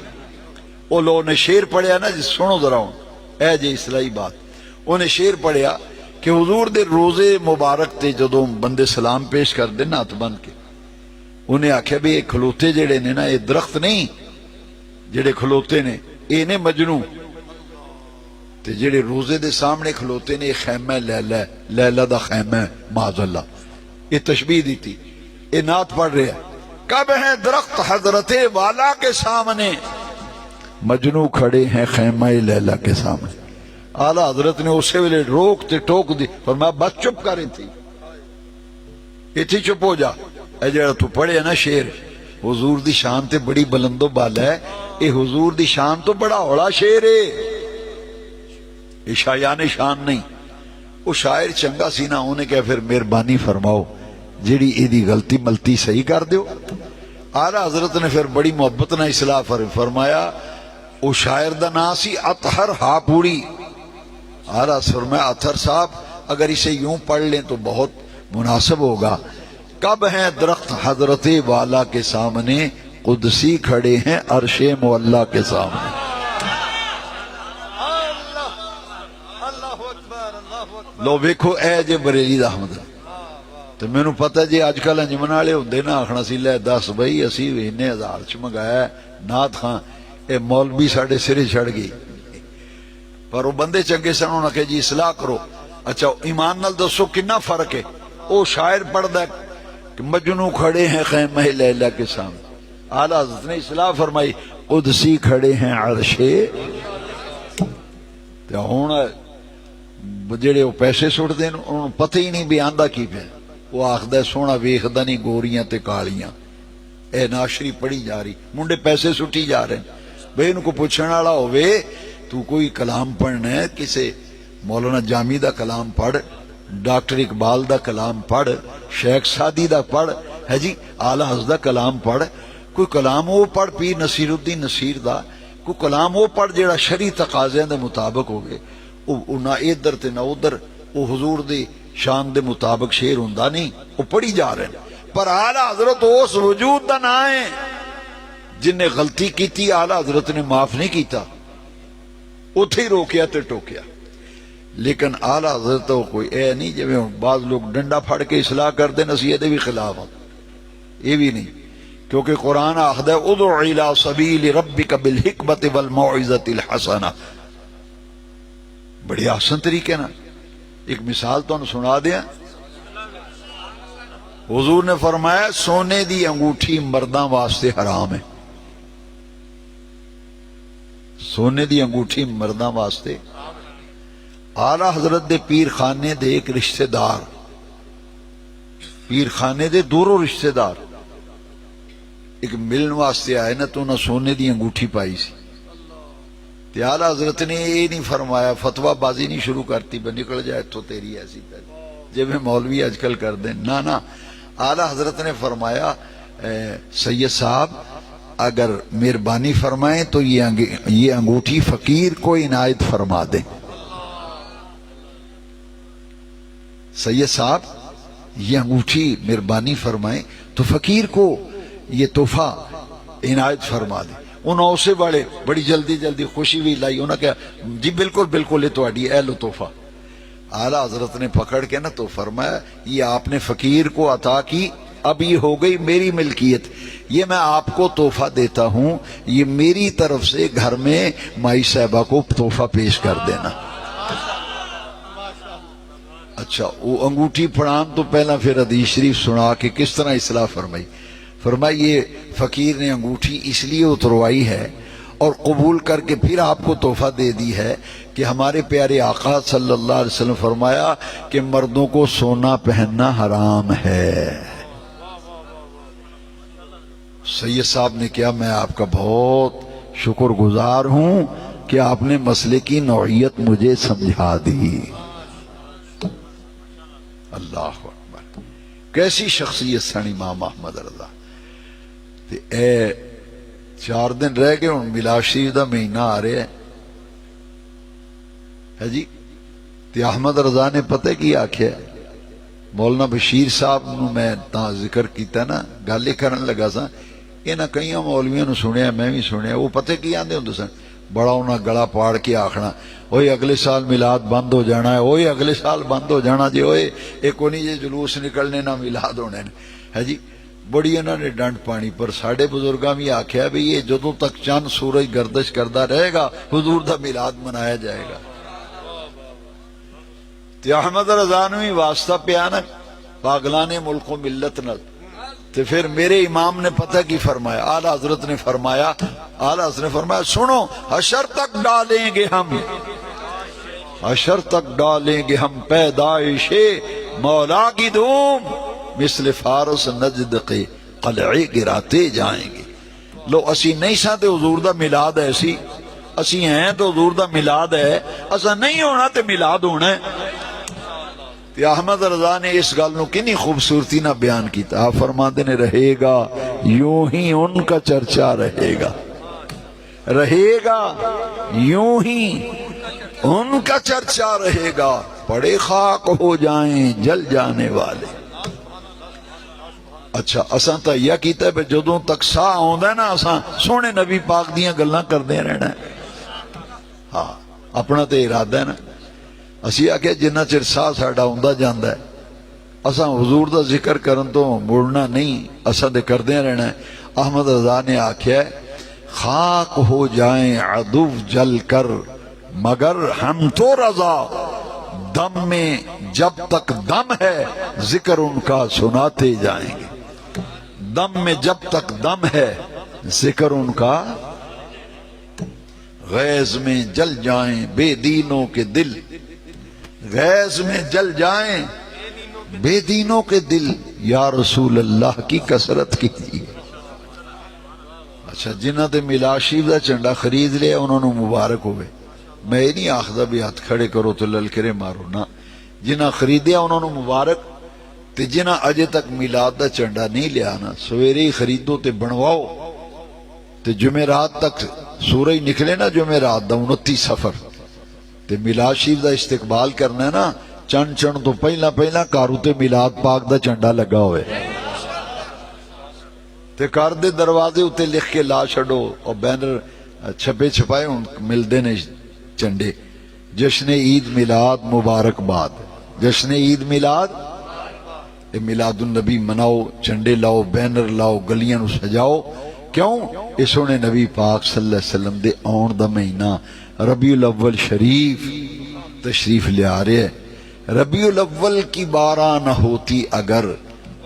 وہ لوگوں نے شعر پڑھیا نا جی، سنو ذرا ہوں اے جی اصلاحی بات، انہیں شعر پڑھیا کہ حضور دے روزے مبارک تے جدوں بندے سلام پیش کر دے نا ہاتھ بن کے، انہیں آکھیا بھی یہ کھلوتے جڑے نے نا، یہ درخت نہیں جڑے کھلوتے نے، یہ نے مجنو تے جڑے روزے دے سامنے کھلوتے نے، یہ خیمہ لیلہ، لیلہ دا خیمہ معاذ اللہ، یہ تشبیہ دیتی، یہ نعت پڑھ رہے ہیں۔ کب ہیں درخت حضرت والا کے سامنے، مجنو کھڑے ہیں خیمہ لیلہ کے سامنے۔ اعلی حضرت نے اسے ویلے روک تے ٹوک دی، فرمایا بس چپ کر تھی، اتھی چپ ہو جا، اے جڑا تو پڑھے نا شعر، حضور دی شان تے بڑی بلند و بالا ہے، اے حضور دی شان تو بڑا ہوڑا شعر ہے، یہ شایان شان نہیں۔ وہ شاعر چنگا سی نا، انہیں کہا پھر مہربانی فرماؤ جیڑی ایدی غلطی ملتی صحیح کر دیو۔ اعلی حضرت نے پھر بڑی محبت نہ اصلاح فرمایا، وہ شاعر دا نا سی اطہر ہاپوڑی۔ اعلی فرمایا اطہر صاحب اگر اسے یوں پڑھ لیں تو بہت مناسب ہوگا۔ کب ہیں درخت حضرت والا کے سامنے، قدسی کھڑے ہیں عرش معلا کے سامنے۔ لو ویکھو اے جے بریلی دا احمد تو میں نو پتہ جی آج کل انجمن والے ہوندے نا آخنا سی لے دس بھائی اسی انہیں ہزار چ منگایا نعت خان، اے مولوی ساڑھے سرے چڑھ گئی، پر وہ بندے چنگے سن، انہوں نے کہا جی اصلاح کرو۔ اچھا ایمان نال دسو کنا فرق ہے؟ وہ شاعر پڑھ دا کہ مجنو کھڑے ہیں خیمہ لیلہ کے سامنے، اعلیٰ حضرت نے اصلاح فرمائی قدسی کھڑے ہیں عرشے۔ تو ہون جڑے وہ پیسے سٹ دین انہوں پتہ ہی نہیں بھی آندہ کی پہ، وہ آخدہ سونا ویخدہ نہیں گوریاں تے کالیاں، اے ناشری پڑھی جا رہی، منڈے پیسے سٹی جا رہے ہیں۔ بھئی ان کو پوچھنا والا ہوئے تو کوئی کلام پڑھنا ہے، کسے مولانا جامی دا کلام پڑھ، ڈاکٹر اقبال دا کلام پڑھ، شیخ سادی دا پڑھ، ہے جی اعلیٰ حضرت دا کلام پڑھ، کوئی کلام وہ پڑھ پیر نصیر الدین نصیر دا، کوئی کلام وہ پڑھ جیڑا شرعی تقاضیاں دے مطابق ہوگے، وہ نہ ادھر تے نہ ادھر، وہ حضور دی شان دے مطابق شعر ہوندا نہیں، وہ پڑھی جا رہے ہیں۔ پر اعلیٰ حضرت اس وجود دا نہ ہے جن نے غلطی کیتی، اعلیٰ حضرت نے معاف نہیں کیتا، اتھے ہی روکیا تے ٹوکیا۔ لیکن اعلیٰ حضرت تو کوئی اے نہیں جب بعض لوگ ڈنڈا پھڑ کے اصلاح کر دیں، نصیحت بھی خلاف ہوں، یہ بھی نہیں، کیونکہ قرآن آخدہ ہے ادع الی سبیل ربک بالحکمت والموعظۃ الحسنہ، بڑی آسان طریقے نا۔ ایک مثال تو سنا دیا، حضور نے فرمایا سونے دی انگوٹھی مرداں واسطے حرام ہے، سونے دی انگوٹھی مرداں واسطے۔ اعلیٰ حضرت دے پیر خانے دے ایک رشتہ دار، پیر خانے دے دوروں رشتہ دار ایک ملن واسطے آئے نا، تو نہ سونے دی انگوٹھی پائی سی، تے اعلیٰ حضرت نے یہ نہیں فرمایا، فتوہ بازی نہیں شروع کرتی بے نکل جائے تو تیری ایسی تیری، جب مولوی آج کل کر دیں، نہ اعلیٰ حضرت نے فرمایا سید صاحب اگر مہربانی فرمائیں تو یہ انگوٹھی فقیر کو عنایت فرما دیں، سید صاحب یہ انگوٹھی مہربانی فرمائیں تو فقیر کو یہ تحفہ عنایت فرما دیں۔ انہوں اسے بڑی جلدی خوشی بھی لائی، انہوں نے کہا جی بالکل بالکل یہ تہاڈی اے لو تحفہ۔ اعلیٰ حضرت نے پکڑ کے نا تو فرمایا یہ آپ نے فقیر کو عطا کی، اب یہ ہو گئی میری ملکیت، یہ میں آپ کو تحفہ دیتا ہوں، یہ میری طرف سے گھر میں مائی صاحبہ کو تحفہ پیش کر دینا۔ اچھا وہ انگوٹھی پڑھان تو پہلا پھر حدیث شریف سنا کہ کس طرح اصلاح فرمائی، فرمائی یہ فقیر نے انگوٹھی اس لیے اتروائی ہے اور قبول کر کے پھر آپ کو تحفہ دے دی ہے کہ ہمارے پیارے آقا صلی اللہ علیہ وسلم فرمایا کہ مردوں کو سونا پہننا حرام ہے۔ سید صاحب نے کیا میں آپ کا بہت شکر گزار ہوں کہ آپ نے مسئلے کی نوعیت مجھے سمجھا دی۔ اللہ اکبر، کیسی شخصیت سن امام احمد رضا۔ تے اے 4 دن رہ گئے ہوں میلاد شریف دا مہینہ آ رہا ہے جی. تے احمد رضا نے پتہ کی آکھیا مولانا بشیر صاحب نو میں تا ذکر کیتا نا گل ہی کرن لگا سا انہاں کئی مولویاں نو سنیا میں بھی سنیا وہ پتہ کی آندے ہوندے سن بڑا انہاں گلا پاڑ کے آکھنا اوئے اگلے سال میلاد بند ہو جانا ہے اوئے اگلے سال بند ہو جانا جی اوئے ایک کونی جے جلوس نکلنے نہ میلاد ہونے ہے جی. بڑی انہوں نے ڈنڈ پانی پر ساڑھے بزرگاں بھی آکھیا بھی یہ جدوں تک چند سورج گردش کردہ رہے گا حضور دا میلاد منایا جائے گا. تے احمد رضا نو ہی واسطہ پیا نا پاگلان ملک و ملت نال. تے پھر میرے امام نے پتہ کی فرمایا اعلی حضرت نے فرمایا سنو حشر تک ڈالیں گے ہم حشر تک ڈالیں گے ہم پیدائش مولا کی دھوم مثل فارس نجد کے قلعے گراتے جائیں گے. لو اسی نہیں سا تے حضور دا میلاد ایسی اسی ہیں تو حضور دا میلاد ہے اسا نہیں ہونا تے میلاد ہونا ہے. تے احمد رضا نے اس گل نو کنی خوبصورتی نہ بیان کیتا. آپ فرماتے نے رہے گا یوں ہی ان کا چرچا رہے گا یوں ہی ان کا چرچا رہے گا پڑے خاک ہو جائیں جل جانے والے. اچھا اساں تا یہ کیتا ہے جدوں تک ساہ ہوندا ہے نا اساں سونے نبی پاک دیاں گلاں کردے رہنا ہے. ہاں اپنا تے ارادہ ہے نا اسی آکھیا جنہ چر ساہ ساڈا ہوندا جاندا ہے اساں حضور دا ذکر کرن تو مڑنا نہیں اساں دے کردے رہنا ہے. احمد رضا نے آکھیا ہے خاک ہو جائیں عدو جل کر مگر ہم تو رضا دم میں جب تک دم ہے ذکر ان کا سناتے جائیں گے. دم میں جب تک دم ہے ذکر ان کا غیظ میں جل جائیں بے دینوں کے دل غیظ میں جل جائیں بے دینوں کے دل یا رسول اللہ کی کثرت کی تھی. اچھا جنہ تے میلاد شریف دا چنڈا خرید لیا انہوں نے مبارک ہوئے. میں یہ نہیں آخدا بھی ہاتھ کھڑے کرو تو للکرے مارو نا. جنہ خریدیا انہوں نے مبارک تے جنہ اجے تک میلاد دا چنڈا نہیں لیا نا سویرے ہی خریدو تے بنواؤ تے جمعرات تک سورج نکلے نا جمعرات دا 29 سفر تے میلاد شریف دا استقبال کرنا ہے نا چند تو پہلا کارو تے میلاد پاک دا چنڈا لگا ہوئے تے کار دے دروازے اتے لکھ کے لا چھڑو اور بینر چھپے چھپائے ملدے نے چنڈے جشن عید میلاد مبارکباد جشن عید میلاد میلاد النبی مناؤ چنڈے لاؤ بینر لاؤ گلیاں نو سجاؤ. کیوں اس سونے نبی پاک صلی اللہ علیہ وسلم دے آن دا مہینہ ربیع الاول شریف تشریف لے آ رہے ہیں. ربیع الاول کی 12 نہ ہوتی اگر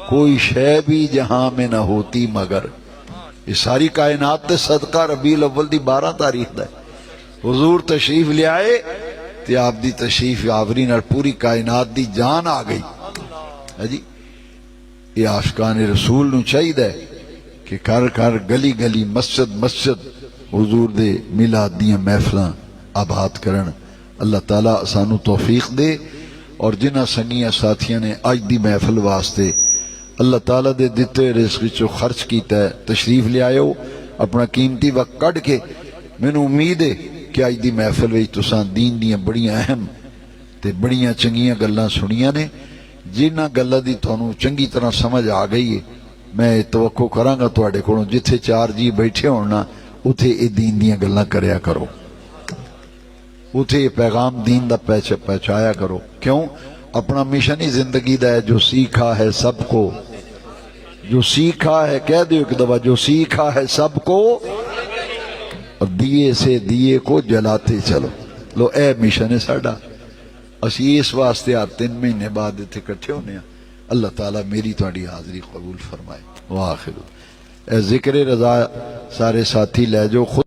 کوئی شے بھی جہاں میں نہ ہوتی مگر. یہ ساری کائنات تے صدقہ ربیع الاول دی 12 تاریخ دا ہے. حضور تشریف لے آئے تے آپ دی تشریف آوری نال پوری کائنات دی جان آ گئی ہے جی. یہ عاشقان رسول نو چاہیے کہ کر گلی گلی مسجد حضور دے میلاد دیاں محفلاں آباد کرن. اللہ تعالیٰ سانو توفیق دے اور جنہ سنگیاں ساتھیاں نے آج دی محفل واسطے اللہ تعالیٰ دے دیتے رزق چو خرچ کیتا ہے تشریف لے آئے ہو اپنا قیمتی وقت کٹ کے. میں نے امید ہے کہ آج دی محفل وچ تساں دین دیاں بڑیاں اہم تے بڑیاں چنگیاں گلاں سنیاں نے. جنہ گلاں دی تانوں چنگی طرح سمجھ آ گئی ہے میں توقع کراں گا تواڈے کولوں جتھے 4 جی بیٹھے ہون نا اتھے اے دین دیاں گلاں کریا کرو اتھے یہ پیغام دین دا پہنچایا کرو. کیوں اپنا مشن ہی زندگی دا ہے جو سیکھا ہے سب کو جو سیکھا ہے کہہ دیو ایک دفعہ جو سیکھا ہے سب کو اور دیے سے دیے کو جلاتے چلو. لو اے مشن ہے ساڈا. اسی اس واسطے 3 مہینے بعد اتنے کٹھے ہونے ہیں. اللہ تعالیٰ میری تہاڈی حاضری قبول فرمائے. واخر اے ذکر رضا سارے ساتھی لے جو خود